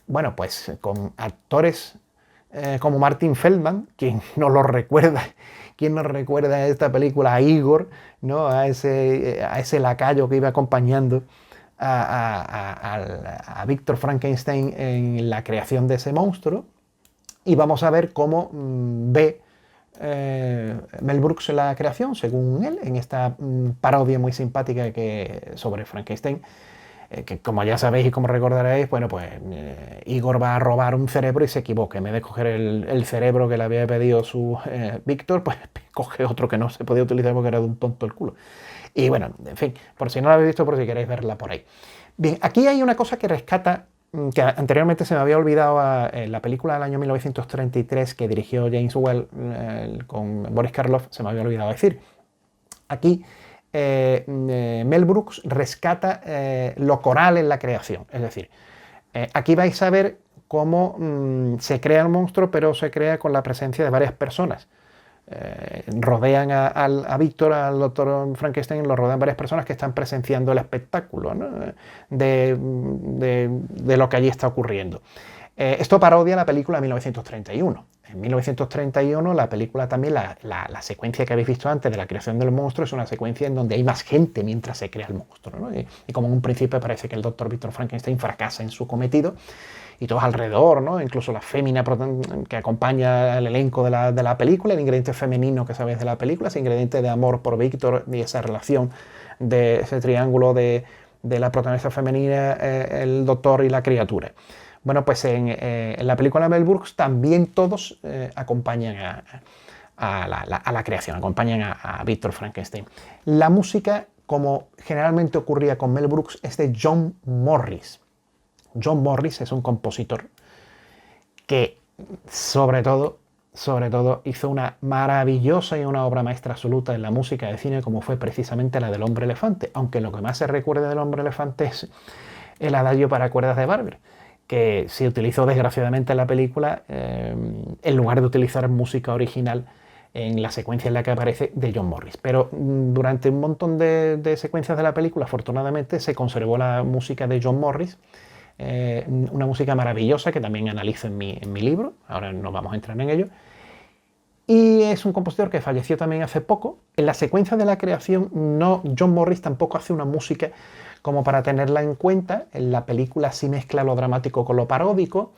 bueno, pues con actores como Martin Feldman, quien no lo recuerda, quien nos recuerda esta película a Igor, ¿no? a ese lacayo que iba acompañando a Víctor Frankenstein en la creación de ese monstruo, y vamos a ver cómo ve Mel Brooks la creación, según él, en esta parodia muy simpática sobre Frankenstein, que como ya sabéis y como recordaréis, bueno, pues Igor va a robar un cerebro y se equivoca. En vez de coger el cerebro que le había pedido su Víctor, pues coge otro que no se podía utilizar porque era de un tonto el culo. Y bueno, en fin, por si no la habéis visto, por si queréis verla por ahí. Bien, aquí hay una cosa que rescata, que anteriormente se me había olvidado en la película del año 1933 que dirigió James Whale con Boris Karloff, se me había olvidado decir. Aquí Mel Brooks rescata lo coral en la creación, es decir, aquí vais a ver cómo se crea el monstruo, pero se crea con la presencia de varias personas. Rodean a Víctor, al doctor Frankenstein, lo rodean varias personas que están presenciando el espectáculo, ¿no? de lo que allí está ocurriendo. Esto parodia la película de 1931. En 1931 la película también, la secuencia que habéis visto antes de la creación del monstruo, es una secuencia en donde hay más gente mientras se crea el monstruo, ¿no? Y como en un principio parece que el doctor Víctor Frankenstein fracasa en su cometido, y todos alrededor, ¿no? Incluso la fémina que acompaña al elenco de la película, el ingrediente femenino que sabéis de la película, ese ingrediente de amor por Víctor y esa relación de ese triángulo de la protagonista femenina, el doctor y la criatura. Bueno, pues en la película de Mel Brooks también todos acompañan a la creación, acompañan a Víctor Frankenstein. La música, como generalmente ocurría con Mel Brooks, es de John Morris. John Morris es un compositor que sobre todo hizo una maravillosa y una obra maestra absoluta en la música de cine, como fue precisamente la del Hombre Elefante, aunque lo que más se recuerda del Hombre Elefante es el adagio para cuerdas de Barber, que se utilizó desgraciadamente en la película en lugar de utilizar música original en la secuencia en la que aparece de John Morris. Pero durante un montón de secuencias de la película, afortunadamente, se conservó la música de John Morris, una música maravillosa que también analizo en mi libro, ahora no vamos a entrar en ello, y es un compositor que falleció también hace poco. En la secuencia de la creación, John Morris tampoco hace una música como para tenerla en cuenta. En la película sí mezcla lo dramático con lo paródico,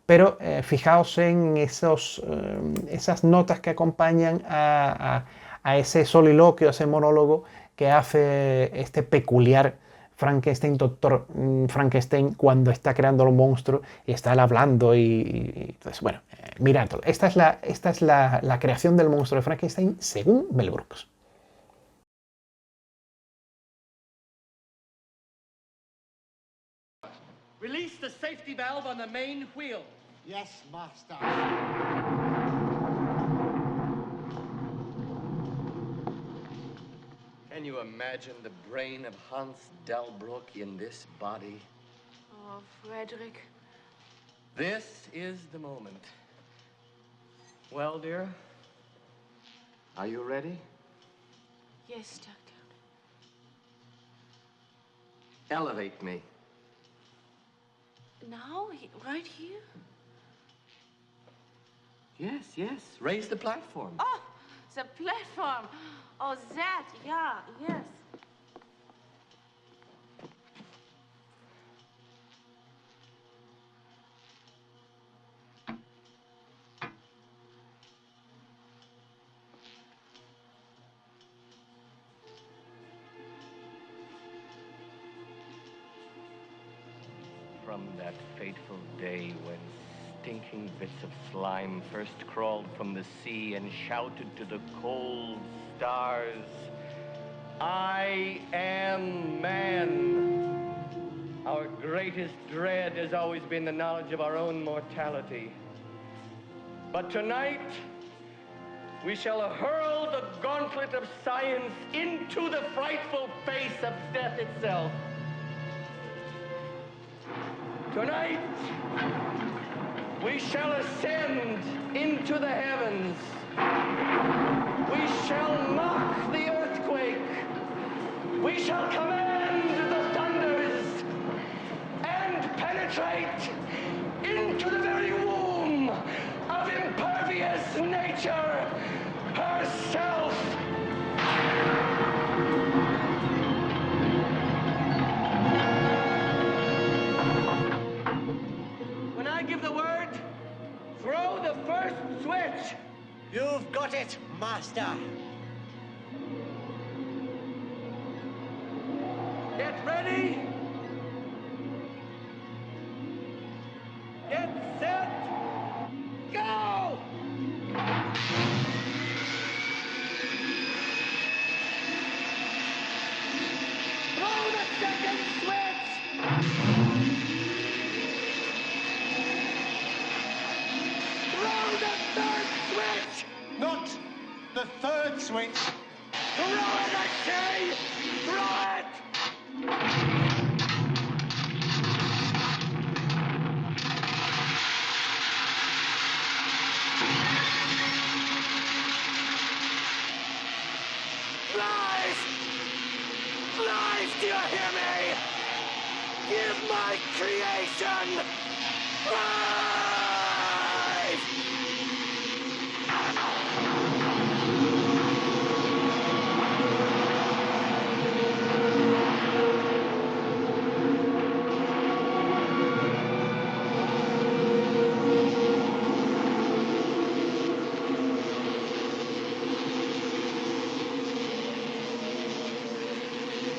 pero fijaos en esas notas que acompañan a ese soliloquio, ese monólogo que hace este peculiar Frankenstein, doctor Frankenstein, cuando está creando el monstruo y está él hablando y entonces, bueno, miradlo. Esta es la creación del monstruo de Frankenstein según Mel Brooks.
Release the safety valve on the main wheel.
Yes, master.
Can you imagine the brain of Hans Delbruck in this body?
Oh, Frederick.
This is the moment. Well, dear, are you ready?
Yes, Doctor.
Elevate me.
Now? Right here?
Yes, yes. Raise the platform.
Oh, the platform. Oh, that. Yeah, yes.
From that fateful day when stinking bits of slime first crawled from the sea and shouted to the cold stars, I am man. Our greatest dread has always been the knowledge of our own mortality. But tonight, we shall hurl the gauntlet of science into the frightful face of death itself. Tonight, we shall ascend into the heavens. We shall mock the earthquake. We shall command the thunders and penetrate into the very womb of impervious nature herself.
first switch!
You've got it, Master.
Get ready! Get set! Go! Throw the second switch! Throw the third switch!
Not the third switch.
Throw it, I say! Throw it! Lies! Lies, do you hear me? Give my creation life!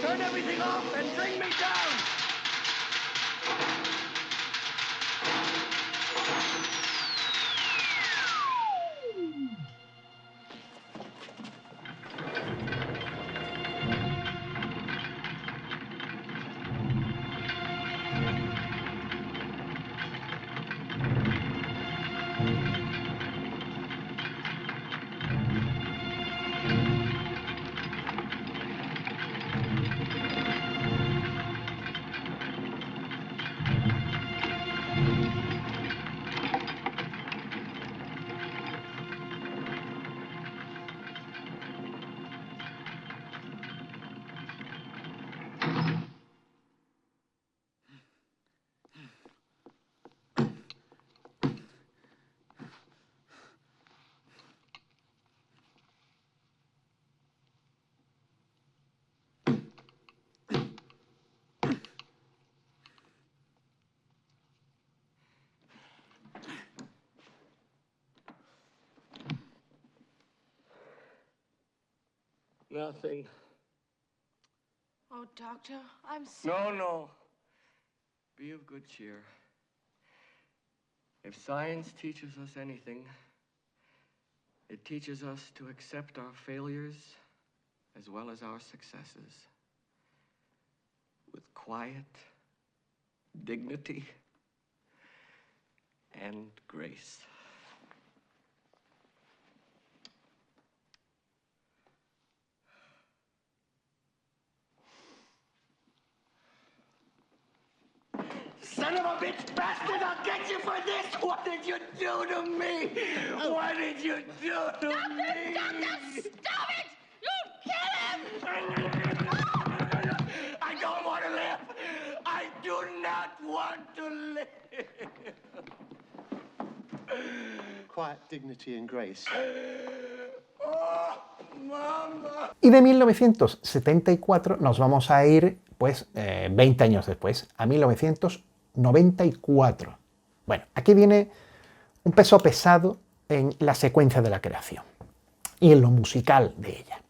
Turn everything off and bring me down! Nothing.
Oh, Doctor, I'm
No,
sorry.
no. Be of good cheer. If science teaches us anything, it teaches us to accept our failures as well as our successes with quiet, dignity, and grace.
Son of a bitch bastard, I'll get you for this! What did you do to me? What did you do to me?
Doctor, stop it! You kill him!
I don't want to live! I do not want to live!
Quiet, dignity and grace.
Oh, Mama!
Y de 1974 nos vamos a ir, pues, 20 años después, a 1994. Bueno, aquí viene un peso pesado en la secuencia de la creación y en lo musical de ella.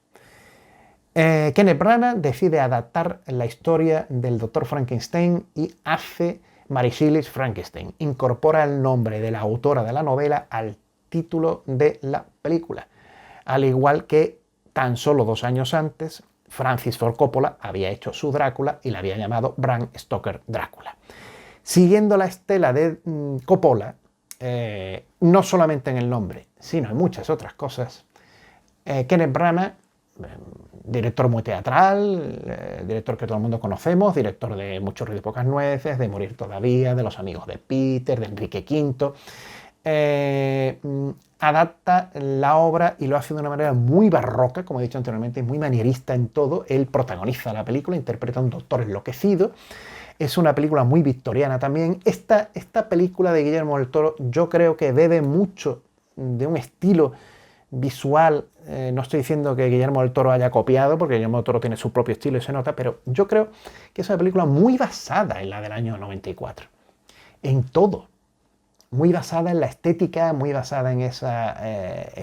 Kenneth Branagh decide adaptar la historia del Dr. Frankenstein y hace Mary Shelley's Frankenstein. Incorpora el nombre de la autora de la novela al título de la película, al igual que tan solo 2 años antes Francis Ford Coppola había hecho su Drácula y la había llamado Bram Stoker Drácula. Siguiendo la estela de Coppola, no solamente en el nombre, sino en muchas otras cosas, Kenneth Branagh, director muy teatral, director que todo el mundo conocemos, director de Mucho ruido y pocas nueces, de Morir todavía, de Los amigos de Peter, de Enrique V, adapta la obra y lo hace de una manera muy barroca, como he dicho anteriormente, muy manierista en todo. Él protagoniza la película, interpreta a un doctor enloquecido. Es una película muy victoriana también. Esta película de Guillermo del Toro yo creo que bebe mucho de un estilo visual. No estoy diciendo que Guillermo del Toro haya copiado, porque Guillermo del Toro tiene su propio estilo y se nota, pero yo creo que es una película muy basada en la del año 94. En todo. muy basada en la estética, muy basada en ese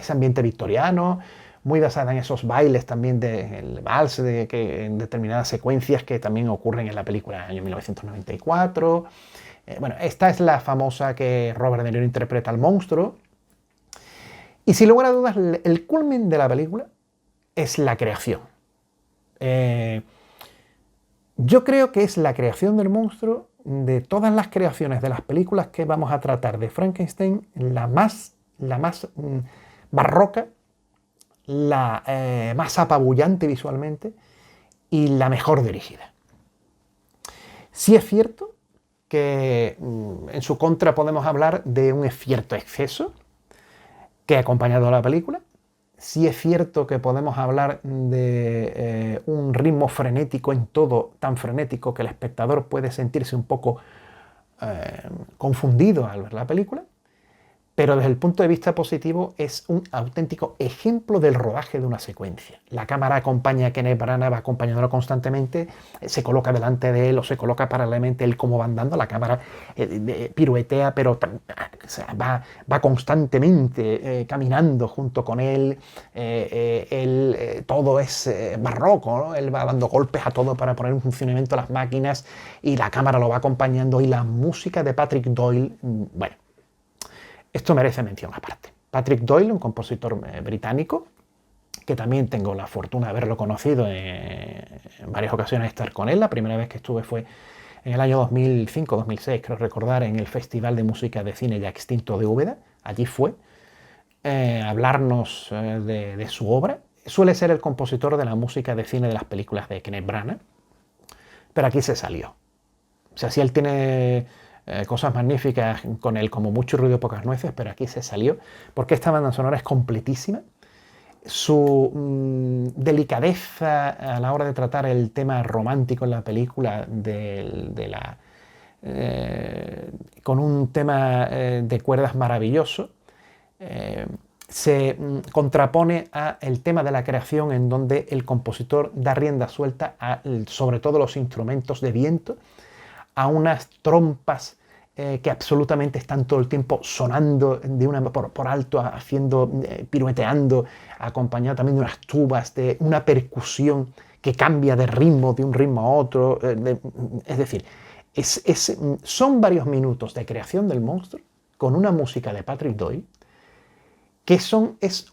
ambiente victoriano, muy basada en esos bailes también del vals en determinadas secuencias que también ocurren en la película del año 1994. Bueno, esta es la famosa que Robert De Niro interpreta al monstruo. Y sin lugar a dudas, el culmen de la película es la creación. Yo creo que es la creación del monstruo, de todas las creaciones de las películas que vamos a tratar de Frankenstein, la más barroca, la más apabullante visualmente y la mejor dirigida. Sí es cierto que en su contra podemos hablar de un cierto exceso que ha acompañado a la película. Sí es cierto que podemos hablar de un ritmo frenético en todo, tan frenético que el espectador puede sentirse un poco confundido al ver la película. Pero desde el punto de vista positivo es un auténtico ejemplo del rodaje de una secuencia. La cámara acompaña a Kenneth Branagh, va acompañándolo constantemente, se coloca delante de él o se coloca paralelamente él como va andando, la cámara piruetea, pero va constantemente caminando junto con él, todo es barroco, ¿no? Él va dando golpes a todo para poner en funcionamiento las máquinas y la cámara lo va acompañando y la música de Patrick Doyle, bueno, esto merece mención aparte. Patrick Doyle, un compositor británico, que también tengo la fortuna de haberlo conocido en varias ocasiones, estar con él. La primera vez que estuve fue en el año 2005-2006, creo recordar, en el Festival de Música de Cine ya extinto de Úbeda. Allí fue a hablarnos de su obra. Suele ser el compositor de la música de cine de las películas de Kenneth Branagh, pero aquí se salió. O sea, si él tiene cosas magníficas con él, como Mucho ruido, pocas nueces, pero aquí se salió, porque esta banda sonora es completísima. Su delicadeza a la hora de tratar el tema romántico en la película, con un tema de cuerdas maravilloso, se contrapone al tema de la creación, en donde el compositor da rienda suelta sobre todo los instrumentos de viento, a unas trompas que absolutamente están todo el tiempo sonando por alto, pirueteando, acompañado también de unas tubas, de una percusión que cambia de ritmo, de un ritmo a otro. Es decir, son varios minutos de creación del monstruo con una música de Patrick Doyle que es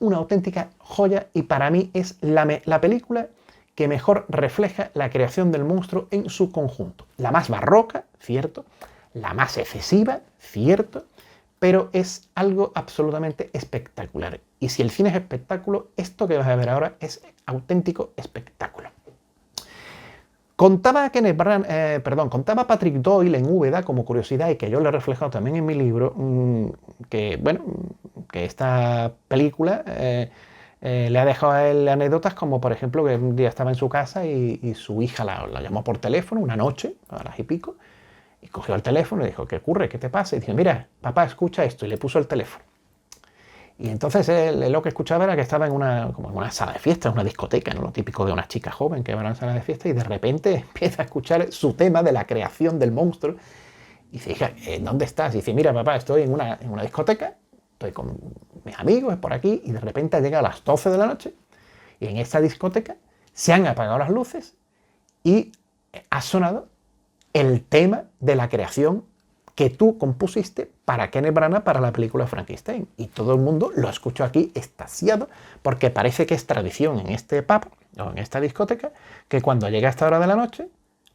una auténtica joya, y para mí es la película que mejor refleja la creación del monstruo en su conjunto. La más barroca, cierto, la más excesiva, cierto, pero es algo absolutamente espectacular. Y si el cine es espectáculo, esto que vas a ver ahora es auténtico espectáculo. Contaba Patrick Doyle en Úbeda, como curiosidad, y que yo lo he reflejado también en mi libro, que esta película le ha dejado a él anécdotas como, por ejemplo, que un día estaba en su casa y su hija la llamó por teléfono una noche, a las y pico, y cogió el teléfono y dijo: ¿qué ocurre? ¿Qué te pasa? Y dijo: mira, papá, escucha esto, y le puso el teléfono. Y entonces él lo que escuchaba era que estaba como en una sala de fiesta, en una discoteca, ¿no? Lo típico de una chica joven que va a una sala de fiesta, y de repente empieza a escuchar su tema de la creación del monstruo. Y dice: hija, ¿dónde estás? Y dice: mira, papá, estoy en una discoteca, estoy con mis amigos por aquí, y de repente llega a las 12 de la noche, y en esta discoteca se han apagado las luces y ha sonado el tema de la creación que tú compusiste para Kenneth Branagh para la película Frankenstein. Y todo el mundo lo escuchó aquí extasiado, porque parece que es tradición en este pub o en esta discoteca que cuando llega a esta hora de la noche,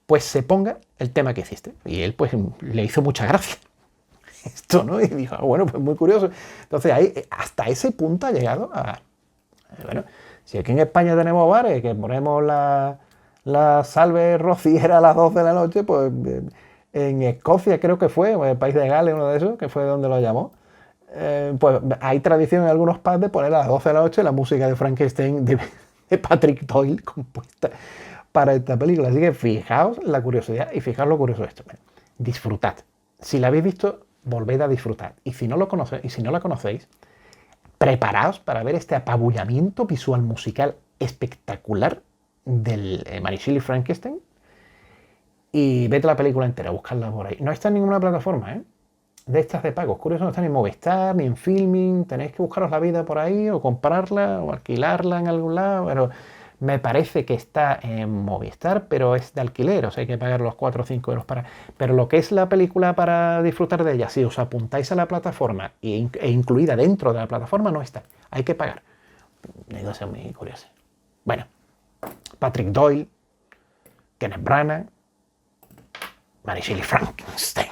pues se ponga el tema que hiciste. Y él pues le hizo mucha gracia esto, ¿no? Y dijo: bueno, pues muy curioso. Entonces ahí, hasta ese punto ha llegado bueno, si aquí en España tenemos bares que ponemos la salve rociera a las 12 de la noche, pues en Escocia creo que fue, o en el país de Gales, uno de esos, que fue donde lo llamó, pues hay tradición en algunos pubs de poner a las 12 de la noche la música de Frankenstein de Patrick Doyle compuesta para esta película. Así que fijaos la curiosidad y fijaos lo curioso de esto. Bueno, disfrutad. Si la habéis visto, volved a disfrutar. Y si no la conocéis, preparaos para ver este apabullamiento visual musical espectacular del Mary Shelley Frankenstein, y vete la película entera, buscadla por ahí. No está en ninguna plataforma, de estas de pago. Es curioso, no está ni en Movistar, ni en Filmin, tenéis que buscaros la vida por ahí, o comprarla, o alquilarla en algún lado, pero me parece que está en Movistar, pero es de alquiler, o sea, hay que pagar los 4 o 5 euros para... Pero lo que es la película para disfrutar de ella, si os apuntáis a la plataforma e incluida dentro de la plataforma, no está, hay que pagar. Digo, eso es muy curioso. Bueno, Patrick Doyle, Kenneth Branagh, Mary Shelley Frankenstein.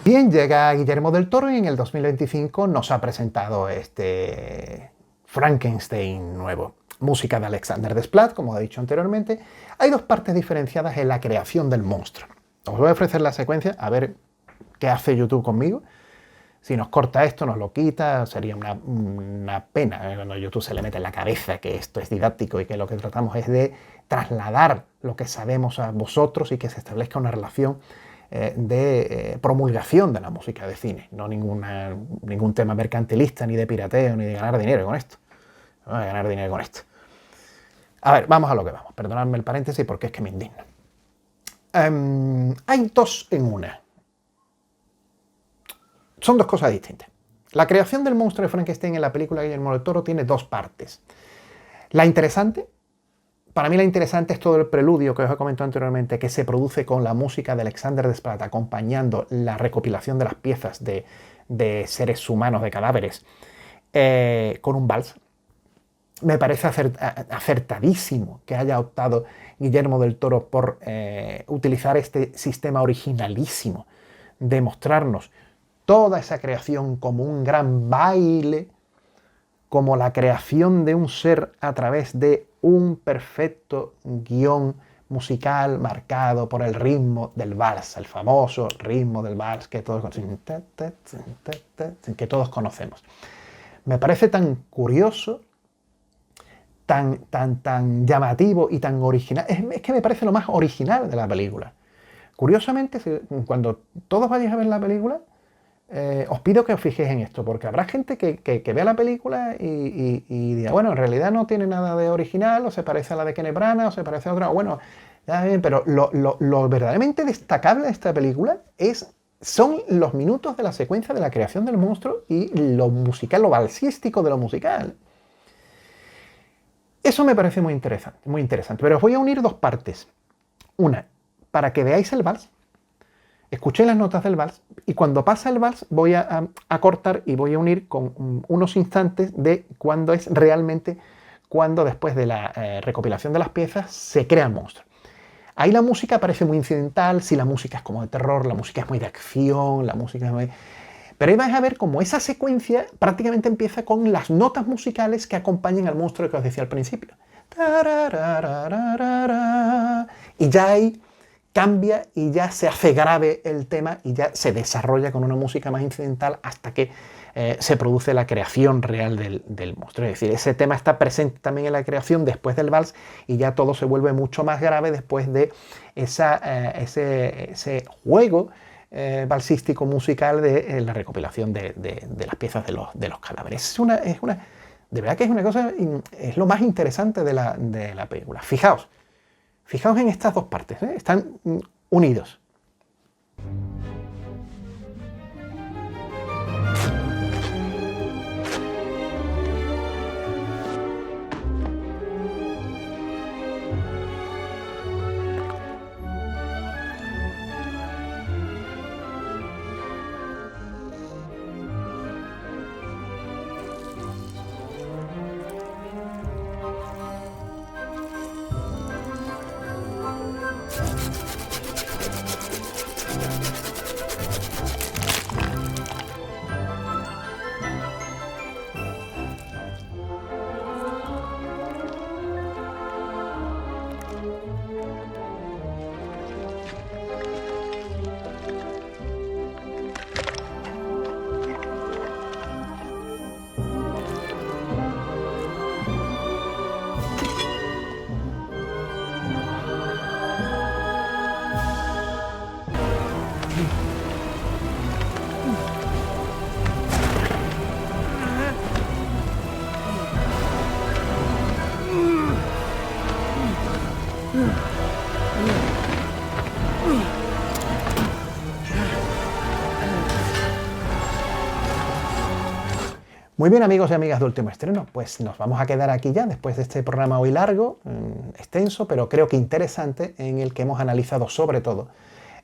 Bien, llega Guillermo del Toro y en el 2025 nos ha presentado este Frankenstein nuevo. Música de Alexander Desplat, como he dicho anteriormente. Hay dos partes diferenciadas en la creación del monstruo. Os voy a ofrecer la secuencia, a ver qué hace YouTube conmigo. Si nos corta esto, nos lo quita, sería una pena cuando YouTube se le mete en la cabeza que esto es didáctico y que lo que tratamos es de trasladar lo que sabemos a vosotros y que se establezca una relación de promulgación de la música de cine, no ningún tema mercantilista, ni de pirateo, ni de ganar dinero con esto. No voy a ganar dinero con esto. A ver, vamos a lo que vamos. Perdonadme el paréntesis porque es que me indigno. Hay dos en una. Son dos cosas distintas. La creación del monstruo de Frankenstein en la película de Guillermo del Toro tiene dos partes. La interesante, para mí la interesante es todo el preludio que os he comentado anteriormente, que se produce con la música de Alexander Desplat acompañando la recopilación de las piezas de seres humanos, de cadáveres, con un vals. Me parece acertadísimo que haya optado Guillermo del Toro por utilizar este sistema originalísimo de mostrarnos toda esa creación como un gran baile, como la creación de un ser a través de un perfecto guión musical marcado por el ritmo del vals, el famoso ritmo del vals que todos conocemos. Me parece tan curioso, tan llamativo y tan original. Es que me parece lo más original de la película. Curiosamente, cuando todos vayáis a ver la película, os pido que os fijéis en esto, porque habrá gente que vea la película y diga, bueno, en realidad no tiene nada de original, o se parece a la de Kenneth Branagh, o se parece a otra, bueno, ya bien, pero lo verdaderamente destacable de esta película son los minutos de la secuencia de la creación del monstruo y lo musical, lo balsístico de lo musical. Eso me parece muy interesante, pero os voy a unir dos partes. Una, para que veáis el vals, escuché las notas del vals y cuando pasa el vals voy a cortar y voy a unir con unos instantes de cuando es realmente cuando después de la recopilación de las piezas se crea el monstruo. Ahí la música parece muy incidental, si la música es como de terror, la música es muy de acción, la música es muy... Pero ahí vais a ver cómo esa secuencia prácticamente empieza con las notas musicales que acompañan al monstruo que os decía al principio. Y ya ahí cambia y ya se hace grave el tema y ya se desarrolla con una música más incidental hasta que se produce la creación real del monstruo. Es decir, ese tema está presente también en la creación después del vals y ya todo se vuelve mucho más grave después de ese juego balsístico musical de la recopilación de las piezas de los cadáveres. De verdad que es una cosa, es lo más interesante de la película. Fijaos en estas dos partes, están unidos. Muy bien, amigos y amigas de Último Estreno, pues nos vamos a quedar aquí ya después de este programa hoy largo, extenso, pero creo que interesante, en el que hemos analizado sobre todo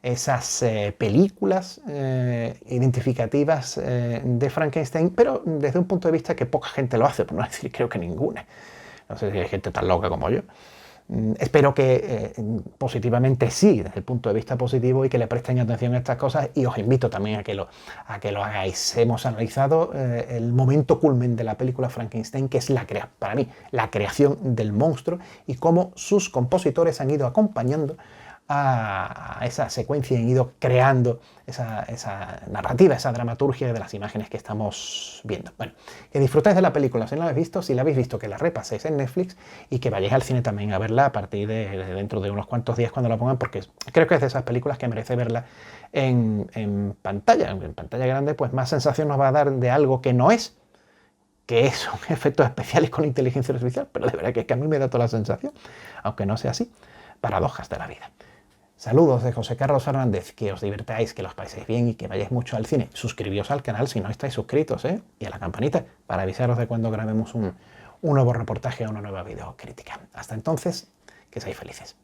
esas películas identificativas de Frankenstein, pero desde un punto de vista que poca gente lo hace, por no decir creo que ninguna. No sé si hay gente tan loca como yo. Espero que positivamente sí, desde el punto de vista positivo, y que le presten atención a estas cosas, y os invito también a que lo hagáis. Hemos analizado el momento culmen de la película Frankenstein, que es para mí la creación del monstruo, y cómo sus compositores han ido acompañando a esa secuencia y han ido creando esa narrativa, esa dramaturgia de las imágenes que estamos viendo. Bueno, que disfrutéis de la película si no la habéis visto, si la habéis visto que la repaséis en Netflix y que vayáis al cine también a verla a partir de dentro de unos cuantos días cuando la pongan, porque creo que es de esas películas que merece verla en pantalla grande, pues más sensación nos va a dar de algo que no es, que son efectos especiales con inteligencia artificial, pero de verdad que es que a mí me da toda la sensación, aunque no sea así. Paradojas de la vida. Saludos de José Carlos Fernández, que os divirtáis, que los paséis bien y que vayáis mucho al cine. Suscribíos al canal si no estáis suscritos, y a la campanita para avisaros de cuando grabemos un nuevo reportaje o una nueva videocrítica. Hasta entonces, que seáis felices.